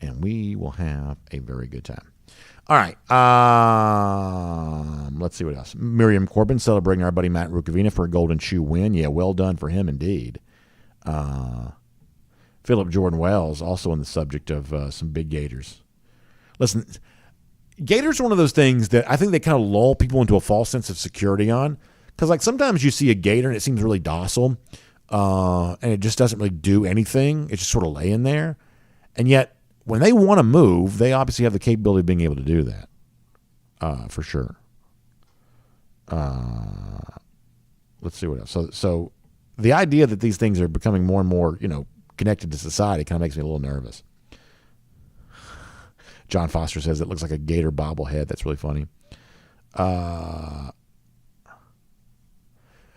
And we will have a very good time. All right. Let's see what else. Miriam Corbin celebrating our buddy Matt Rukavina for a golden shoe win. Yeah, well done for him indeed. Philip Jordan Wells also on the subject of some big gators. Listen, gators are one of those things that I think they kind of lull people into a false sense of security on. Because like sometimes you see a gator and it seems really docile. And it just doesn't really do anything. It's just sort of laying there. And yet, when they want to move, they obviously have the capability of being able to do that, for sure. Let's see what else. So the idea that these things are becoming more and more, connected to society kind of makes me a little nervous. John Foster says it looks like a gator bobblehead. That's really funny.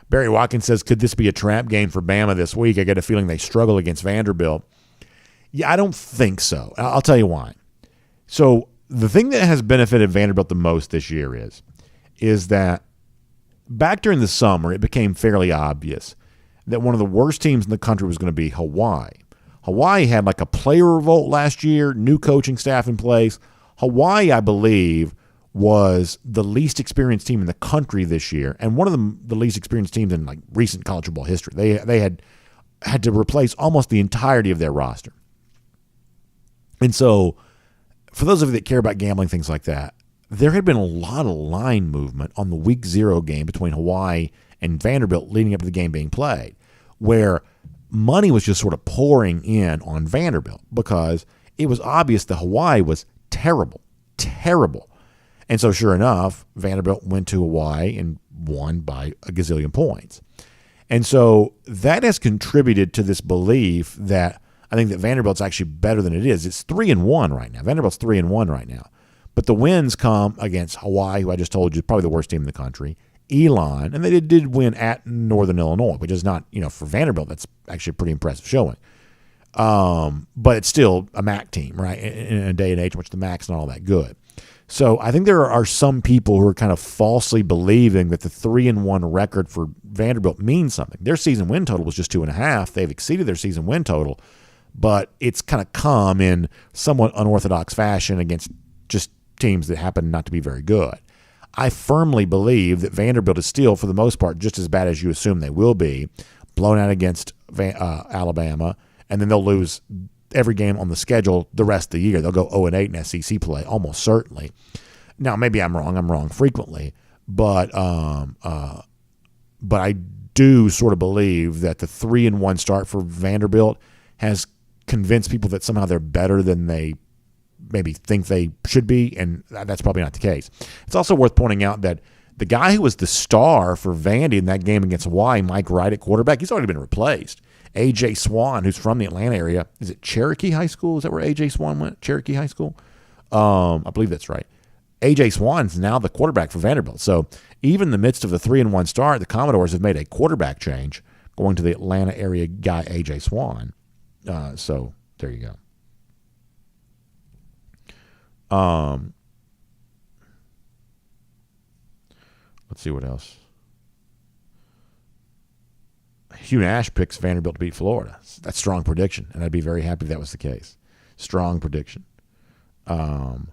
Barry Watkins says, could this be a trap game for Bama this week? I get a feeling they struggle against Vanderbilt. Yeah, I don't think so. I'll tell you why. So the thing that has benefited Vanderbilt the most this year is that back during the summer, it became fairly obvious that one of the worst teams in the country was going to be Hawaii. Hawaii had like a player revolt last year, new coaching staff in place. Hawaii, I believe, was the least experienced team in the country this year, and one of the least experienced teams in like recent college football history. They had to replace almost the entirety of their roster. And so, for those of you that care about gambling, things like that, there had been a lot of line movement on the Week 0 game between Hawaii and Vanderbilt leading up to the game being played, where money was just sort of pouring in on Vanderbilt because it was obvious that Hawaii was terrible. And so sure enough, Vanderbilt went to Hawaii and won by a gazillion points. And so that has contributed to this belief that I think that Vanderbilt's actually better than it is. It's 3-1 right now. Vanderbilt's 3-1 right now. But the wins come against Hawaii, who I just told you is probably the worst team in the country, Elon, and they did win at Northern Illinois, which is not, for Vanderbilt, that's actually a pretty impressive showing. But it's still a MAC team, right, in a day and age in which the MAC's not all that good. So I think there are some people who are kind of falsely believing that the 3-1 record for Vanderbilt means something. Their season win total was just 2.5. They've exceeded their season win total, but it's kind of come in somewhat unorthodox fashion against just teams that happen not to be very good. I firmly believe that Vanderbilt is still, for the most part, just as bad as you assume they will be, blown out against Alabama, and then they'll lose every game on the schedule the rest of the year. They'll go 0-8 in SEC play, almost certainly. Now, maybe I'm wrong. I'm wrong frequently. But I do sort of believe that the 3-1 start for Vanderbilt has convinced people that somehow they're better than they maybe think they should be, and that's probably not the case. It's also worth pointing out that the guy who was the star for Vandy in that game against Hawaii, Mike Wright at quarterback, he's already been replaced. A.J. Swan, who's from the Atlanta area, is it Cherokee High School? Is that where A.J. Swan went? Cherokee High School? I believe that's right. A.J. Swan's now the quarterback for Vanderbilt. So even in the midst of the 3-1 start, the Commodores have made a quarterback change, going to the Atlanta area guy A.J. Swan. So there you go. Let's see what else. Hugh Nash picks Vanderbilt to beat Florida. That's a strong prediction, and I'd be very happy if that was the case. Strong prediction. Ryan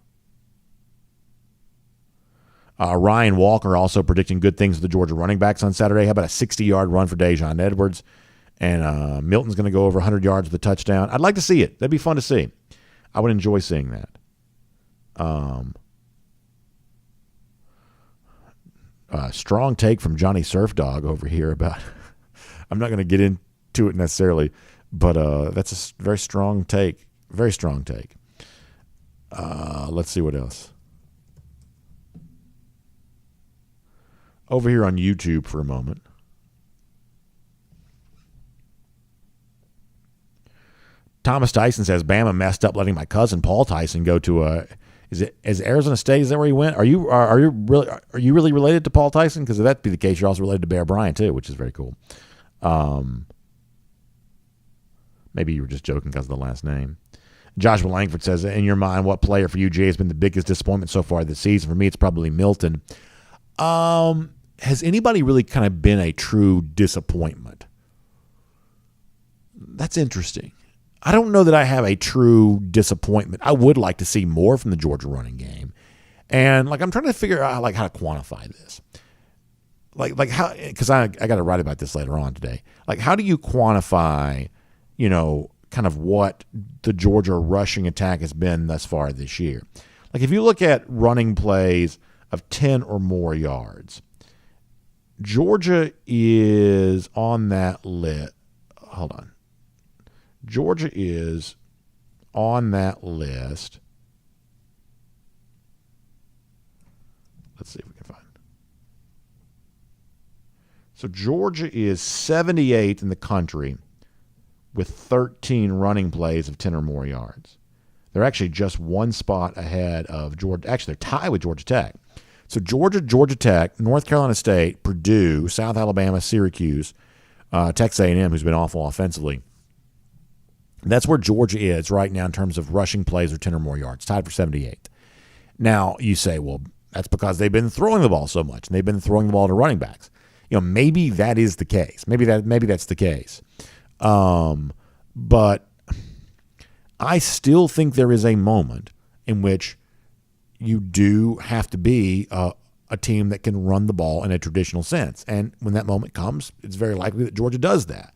Walker also predicting good things with the Georgia running backs on Saturday. How about a 60-yard run for Dejon Edwards? And Milton's going to go over 100 yards with a touchdown. I'd like to see it. That'd be fun to see. I would enjoy seeing that. Strong take from Johnny Surf Dog over here about I'm not going to get into it necessarily, but that's a very strong take. Very strong take. Let's see what else. Over here on YouTube for a moment. Thomas Tyson says Bama messed up letting my cousin Paul Tyson go to is Arizona State? Is that where he went? Are you really related to Paul Tyson? Because if that be the case, you're also related to Bear Bryant too, which is very cool. Maybe you were just joking because of the last name. Joshua Langford says, in your mind, what player for UGA has been the biggest disappointment so far this season? For me, it's probably Milton. Has anybody really kind of been a true disappointment? That's interesting. I don't know that I have a true disappointment. I would like to see more from the Georgia running game. And I'm trying to figure out how to quantify this. How, because I got to write about this later on today. How do you quantify, kind of what the Georgia rushing attack has been thus far this year? If you look at running plays of 10 or more yards, Georgia is on that list. Hold on. Georgia is on that list. Let's see if we can find So Georgia is 78th in the country with 13 running plays of 10 or more yards. They're actually just one spot ahead of Georgia. Actually, they're tied with Georgia Tech. So Georgia, Georgia Tech, North Carolina State, Purdue, South Alabama, Syracuse, Texas A&M, who's been awful offensively. That's where Georgia is right now in terms of rushing plays or 10 or more yards, tied for 78th. Now, you say, well, that's because they've been throwing the ball so much, and they've been throwing the ball to running backs. Maybe that is the case. Maybe that's the case. But I still think there is a moment in which you do have to be a team that can run the ball in a traditional sense. And when that moment comes, it's very likely that Georgia does that.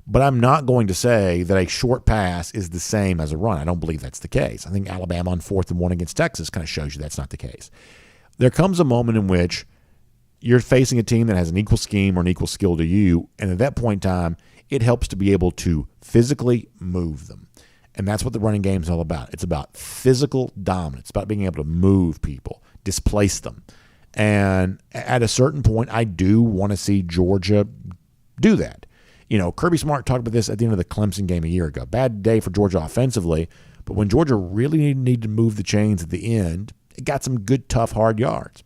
But I'm not going to say that a short pass is the same as a run. I don't believe that's the case. I think Alabama on 4th and 1 against Texas kind of shows you that's not the case. There comes a moment in which you're facing a team that has an equal scheme or an equal skill to you, and at that point in time, it helps to be able to physically move them. And that's what the running game is all about. It's about physical dominance. It's about being able to move people, displace them. And at a certain point, I do want to see Georgia do that. Kirby Smart talked about this at the end of the Clemson game a year ago. Bad day for Georgia offensively, but when Georgia really needed to move the chains at the end, it got some good, tough, hard yards.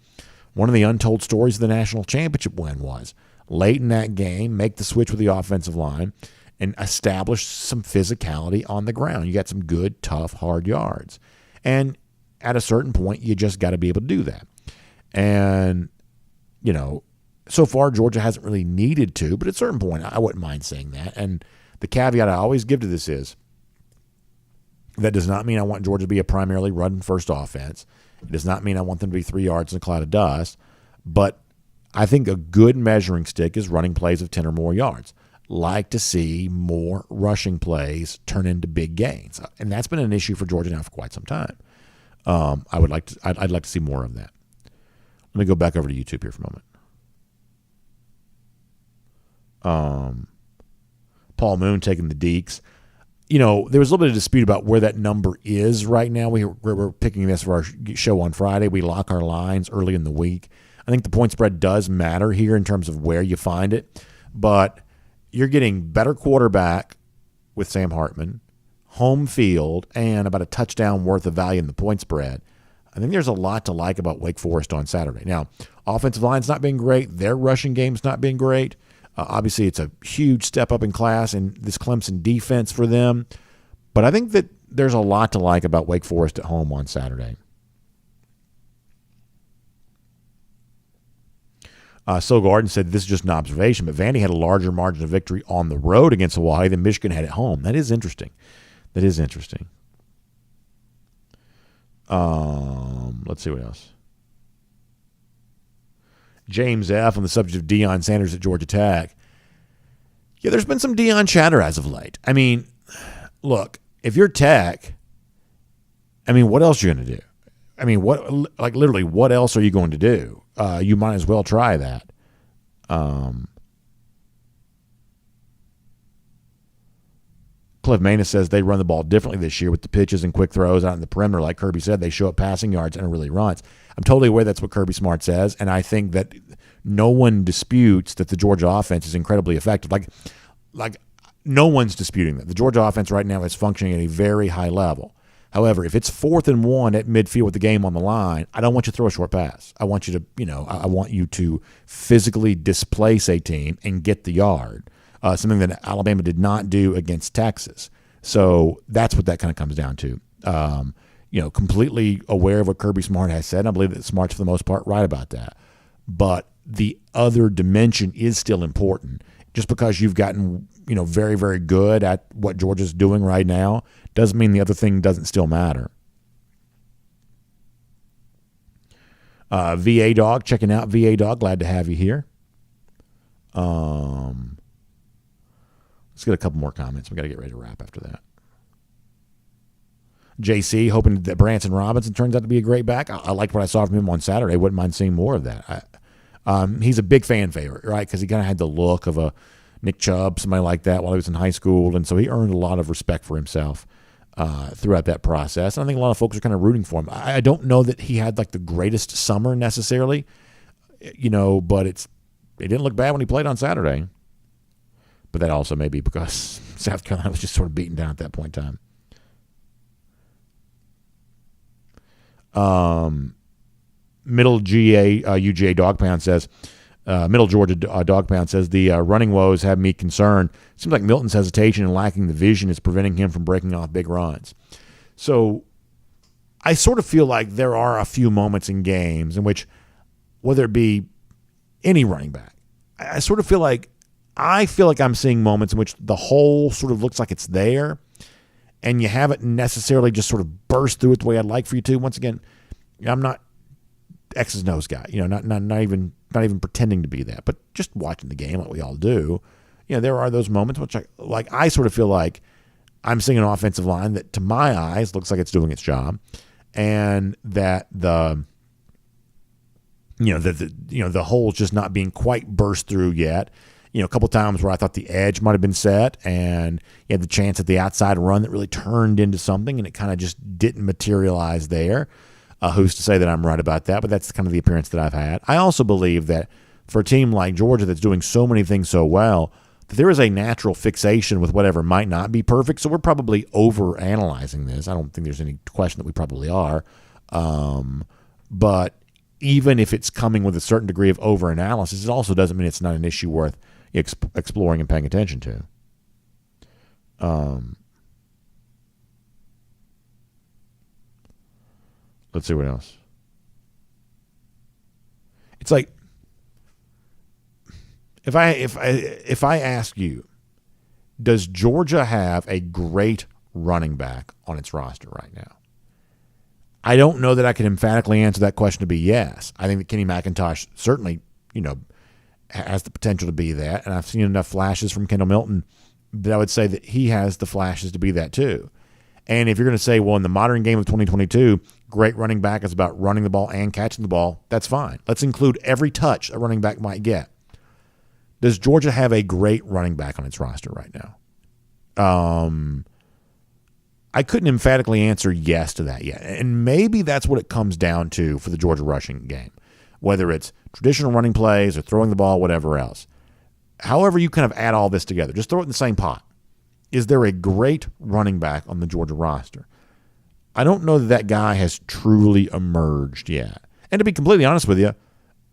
One of the untold stories of the national championship win was late in that game, make the switch with the offensive line and establish some physicality on the ground. You got some good, tough, hard yards. And at a certain point, you just got to be able to do that. And, so far Georgia hasn't really needed to, but at a certain point, I wouldn't mind saying that. And the caveat I always give to this is that does not mean I want Georgia to be a primarily run-first offense. It does not mean I want them to be 3 yards in a cloud of dust. But I think a good measuring stick is running plays of 10 or more yards. Like to see more rushing plays turn into big gains. And that's been an issue for Georgia now for quite some time. I'd like to see more of that. Let me go back over to YouTube here for a moment. Paul Moon taking the Deeks. There was a little bit of dispute about where that number is right now. We're picking this for our show on Friday. We lock our lines early in the week. I think the point spread does matter here in terms of where you find it. But you're getting better quarterback with Sam Hartman, home field, and about a touchdown worth of value in the point spread. I think there's a lot to like about Wake Forest on Saturday. Now, offensive line's not been great. Their rushing game's not been great. Obviously, it's a huge step up in class in this Clemson defense for them. But I think that there's a lot to like about Wake Forest at home on Saturday. So Garden said this is just an observation, but Vandy had a larger margin of victory on the road against Hawaii than Michigan had at home. That is interesting. Let's see what else. James F. on the subject of Deion Sanders at Georgia Tech. Yeah, there's been some Deion chatter as of late. I mean, look, if you're Tech, what else are you going to do? Literally, what else are you going to do? You might as well try that. Cliff Manus says they run the ball differently this year with the pitches and quick throws out in the perimeter. Like Kirby said, they show up passing yards and it really runs. I'm totally aware that's what Kirby Smart says, and I think that no one disputes that the Georgia offense is incredibly effective. Like no one's disputing that. The Georgia offense right now is functioning at a very high level. However, if it's 4th and 1 at midfield with the game on the line, I don't want you to throw a short pass. I want you to, I want you to physically displace a team and get the yard. Something that Alabama did not do against Texas. So that's what that kind of comes down to. Completely aware of what Kirby Smart has said. I believe that Smart's, for the most part, right about that. But the other dimension is still important. Just because you've gotten, very, very good at what Georgia's doing right now doesn't mean the other thing doesn't still matter. VA Dog, checking out VA Dog. Glad to have you here. Let's get a couple more comments. We got to get ready to wrap after that. JC, hoping that Branson Robinson turns out to be a great back. I liked what I saw from him on Saturday. Wouldn't mind seeing more of that. He's a big fan favorite, right? Because he kind of had the look of a Nick Chubb, somebody like that, while he was in high school. And so he earned a lot of respect for himself throughout that process. And I think a lot of folks are kind of rooting for him. I don't know that he had like the greatest summer necessarily, but it's he didn't look bad when he played on Saturday. But that also may be because South Carolina was just sort of beaten down at that point in time. Middle UGA Dog Pound says, Middle Georgia Dog Pound says, the running woes have me concerned. Seems like Milton's hesitation and lacking the vision is preventing him from breaking off big runs. So I sort of feel like there are a few moments in games in which, whether it be any running back, I feel like I'm seeing moments in which the hole sort of looks like it's there, and you haven't necessarily just sort of burst through it the way I'd like for you to. Once again, I'm not X's and O's guy, not even pretending to be that, but just watching the game like we all do. There are those moments which I sort of feel like I'm seeing an offensive line that, to my eyes, looks like it's doing its job, and that the hole's just not being quite burst through yet. A couple times where I thought the edge might have been set, and you had the chance at the outside run that really turned into something, and it kind of just didn't materialize there. Who's to say that I'm right about that? But that's kind of the appearance that I've had. I also believe that for a team like Georgia that's doing so many things so well, that there is a natural fixation with whatever might not be perfect. So we're probably over-analyzing this. I don't think there's any question that we probably are. But even if it's coming with a certain degree of over-analysis, it also doesn't mean it's not an issue worth exploring and paying attention to. Let's see what else. It's like if I ask you, does Georgia have a great running back on its roster right now? I don't know that I can emphatically answer that question to be yes. I think that Kenny McIntosh certainly, has the potential to be that, and I've seen enough flashes from Kendall Milton that I would say that he has the flashes to be that too. And if you're going to say, well, in the modern game of 2022, great running back is about running the ball and catching the ball, that's fine. Let's include every touch a running back might get. Does Georgia have a great running back on its roster right now? I couldn't emphatically answer yes to that yet. And maybe that's what it comes down to for the Georgia rushing game, whether it's traditional running plays or throwing the ball, whatever else. However you kind of add all this together, just throw it in the same pot. Is there a great running back on the Georgia roster? I don't know that guy has truly emerged yet. And to be completely honest with you,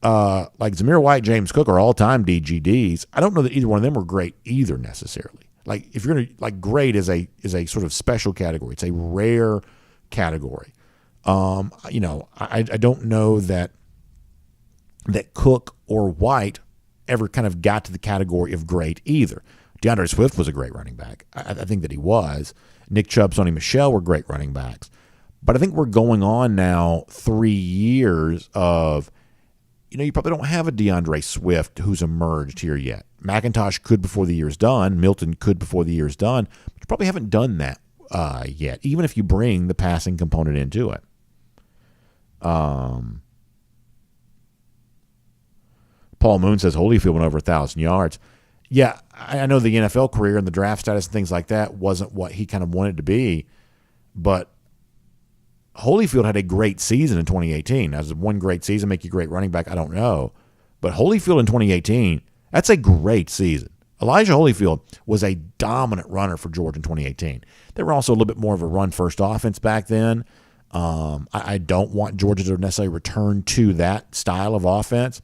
like Zamir White, James Cook are all-time DGDs. I don't know that either one of them were great either necessarily. Like if you're gonna great is a sort of special category. It's a rare category. I don't know that Cook or White ever kind of got to the category of great either. DeAndre Swift was a great running back. I think that he was. Nick Chubb, Sonny Michel were great running backs. But I think we're going on now 3 years of, you probably don't have a DeAndre Swift who's emerged here yet. McIntosh could before the year's done. Milton could before the year's done. But you probably haven't done that yet, even if you bring the passing component into it. Paul Moon says Holyfield went over 1,000 yards. Yeah, I know the NFL career and the draft status and things like that wasn't what he kind of wanted to be, but Holyfield had a great season in 2018. Now, does one great season make you a great running back? I don't know. But Holyfield in 2018, that's a great season. Elijah Holyfield was a dominant runner for Georgia in 2018. They were also a little bit more of a run-first offense back then. I don't want Georgia to necessarily return to that style of offense.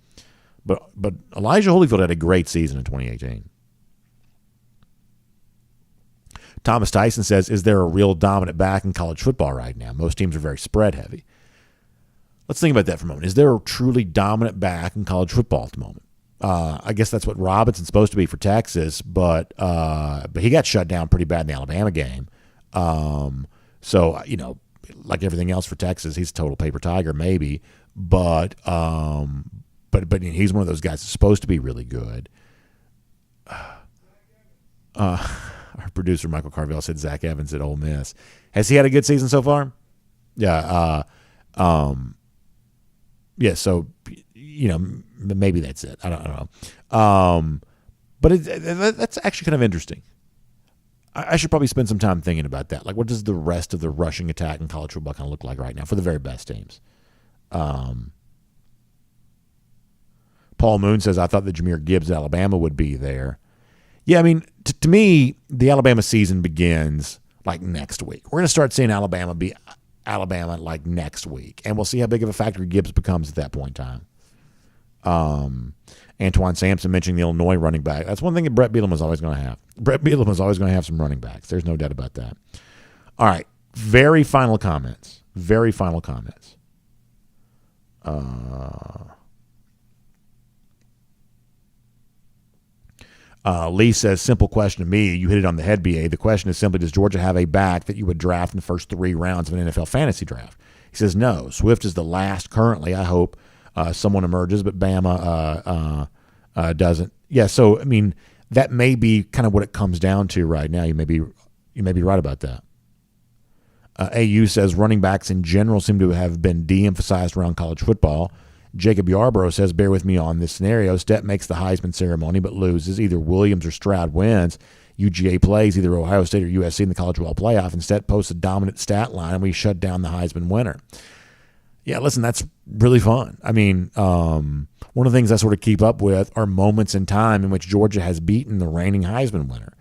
But Elijah Holyfield had a great season in 2018. Thomas Tyson says, is there a real dominant back in college football right now? Most teams are very spread heavy. Let's think about that for a moment. Is there a truly dominant back in college football at the moment? I guess that's what Robinson's supposed to be for Texas, but he got shut down pretty bad in the Alabama game. So, like everything else for Texas, he's a total paper tiger maybe, but he's one of those guys that's supposed to be really good. Our producer, Michael Carvell, said Zach Evans at Ole Miss. Has he had a good season so far? Yeah. Yeah, so, maybe that's it. I don't know. But that's actually kind of interesting. I should probably spend some time thinking about that. Like, what does the rest of the rushing attack in college football kind of look like right now for the very best teams? Paul Moon says, I thought that Jahmyr Gibbs at Alabama would be there. Yeah, I mean, to me, the Alabama season begins like next week. We're going to start seeing Alabama be Alabama like next week, and we'll see how big of a factor Gibbs becomes at that point in time. Antoine Sampson mentioning the Illinois running back. That's one thing that Brett Bielema was always going to have. Brett Bielema was always going to have some running backs. There's no doubt about that. All right, very final comments. Lee says, simple question to me. You hit it on the head, BA. The question is simply, does Georgia have a back that you would draft in the first 3 rounds of an NFL fantasy draft? He says, no. Swift is the last currently. I hope someone emerges, but Bama doesn't. Yeah, so, I mean, that may be kind of what it comes down to right now. You may be right about that. AU says running backs in general seem to have been de-emphasized around college football. Jacob Yarborough says, bear with me on this scenario. Stepp makes the Heisman ceremony but loses. Either Williams or Stroud wins. UGA plays either Ohio State or USC in the college football playoff. And Stepp posts a dominant stat line, and we shut down the Heisman winner. Yeah, listen, that's really fun. I mean, one of the things I sort of keep up with are moments in time in which Georgia has beaten the reigning Heisman winner.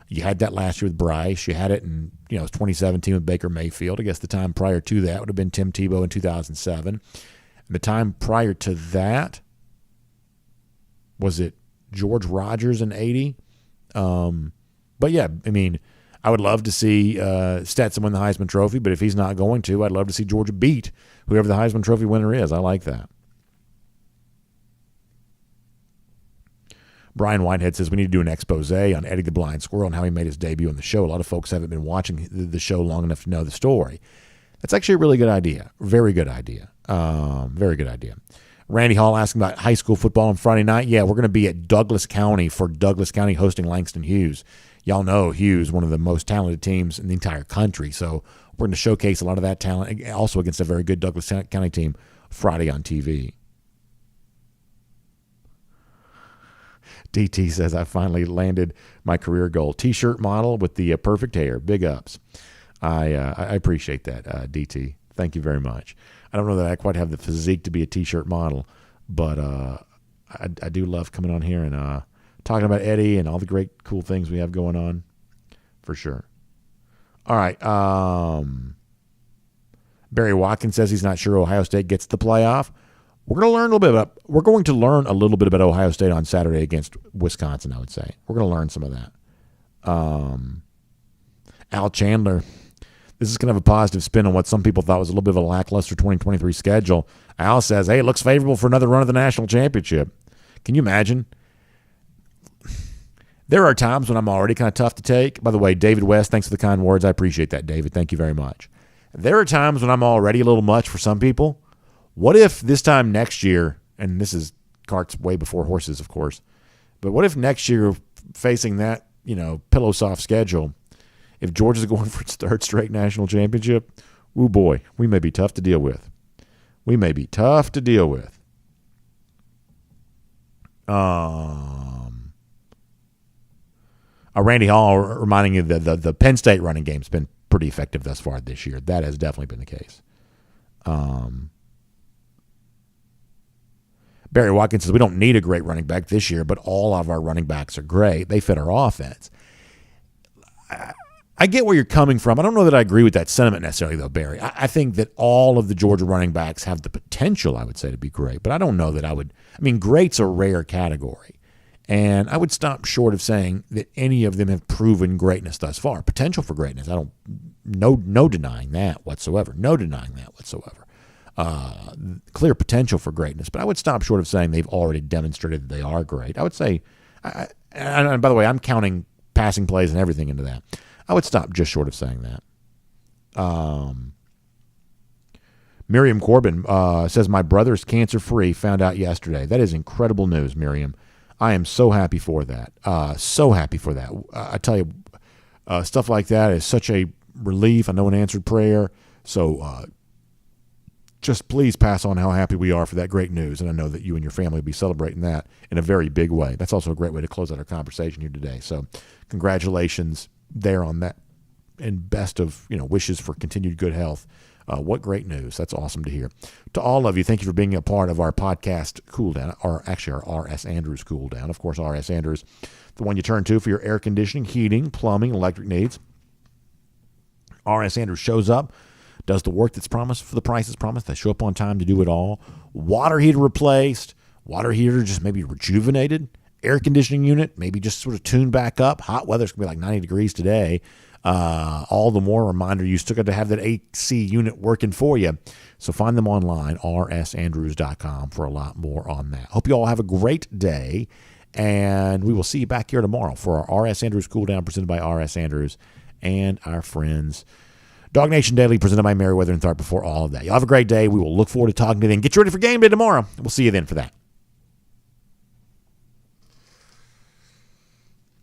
You had that last year with Bryce. You had it in 2017 with Baker Mayfield. I guess the time prior to that would have been Tim Tebow in 2007. And the time prior to that, was it George Rogers in 80? But yeah, I mean, I would love to see Stetson win the Heisman Trophy, but if he's not going to, I'd love to see Georgia beat whoever the Heisman Trophy winner is. I like that. Brian Whitehead says we need to do an expose on Eddie the Blind Squirrel and how he made his debut on the show. A lot of folks haven't been watching the show long enough to know the story. That's actually a really good idea. Very good idea. Very good idea. Randy Hall asking about high school football on Friday night. Yeah, we're going to be at Douglas County for Douglas County hosting Langston Hughes. Y'all know Hughes, one of the most talented teams in the entire country. So we're going to showcase a lot of that talent, also against a very good Douglas County team Friday on TV. DT says, I finally landed my career goal. T-shirt model with the perfect hair. Big ups. I appreciate that, DT. Thank you very much. I don't know that I quite have the physique to be a T-shirt model, but I do love coming on here and talking about Eddie and all the great, cool things we have going on, for sure. All right. Barry Watkins says he's not sure Ohio State gets the playoff. We're going to learn a little bit about Ohio State on Saturday against Wisconsin, I would say. We're going to learn some of that. Al Chandler, this is kind of a positive spin on what some people thought was a little bit of a lackluster 2023 schedule. Al says, hey, it looks favorable for another run of the national championship. Can you imagine? There are times when I'm already kind of tough to take. By the way, David West, thanks for the kind words. I appreciate that, David. Thank you very much. There are times when I'm already a little much for some people. What if this time next year, and this is carts way before horses, of course, but what if next year, facing that, pillow soft schedule, if Georgia's going for its 3rd straight national championship, ooh boy, we may be tough to deal with. Randy Hall reminding you that the Penn State running game's been pretty effective thus far this year. That has definitely been the case. Barry Watkins says, we don't need a great running back this year, but all of our running backs are great. They fit our offense. I get where you're coming from. I don't know that I agree with that sentiment necessarily, though, Barry. I think that all of the Georgia running backs have the potential, I would say, to be great, but I don't know that I would. I mean, great's a rare category, and I would stop short of saying that any of them have proven greatness thus far. Potential for greatness, no denying that whatsoever. Clear potential for greatness, but I would stop short of saying they've already demonstrated that they are great. I would say, and by the way, I'm counting passing plays and everything into that. I would stop just short of saying that. Miriam Corbin says, my brother's cancer-free, found out yesterday. That is incredible news, Miriam. I am so happy for that. I tell you, stuff like that is such a relief. I know an answered prayer. So just please pass on how happy we are for that great news. And I know that you and your family will be celebrating that in a very big way. That's also a great way to close out our conversation here today. So congratulations there on that, and best of wishes for continued good health What great news. That's awesome to hear. To all of you, thank you for being a part of our podcast cool down, or actually our R.S. Andrews cool down. Of course, R.S. Andrews, the one you turn to for your air conditioning, heating, plumbing, electric needs. R.S. Andrews shows up, does the work that's promised for the prices promised. They show up on time to do it all. Water heater replaced, water heater just maybe rejuvenated, air conditioning unit maybe just sort of tuned back up. Hot weather's going to be like 90 degrees today. All the more reminder you still got to have that AC unit working for you. So find them online, rsandrews.com, for a lot more on that. Hope you all have a great day, and we will see you back here tomorrow for our R.S. Andrews Cool Down presented by R.S. Andrews and our friends. DawgNation Daily presented by Meriwether and Tharp before all of that. Y'all have a great day. We will look forward to talking to you then. Get you ready for game day tomorrow. We'll see you then for that.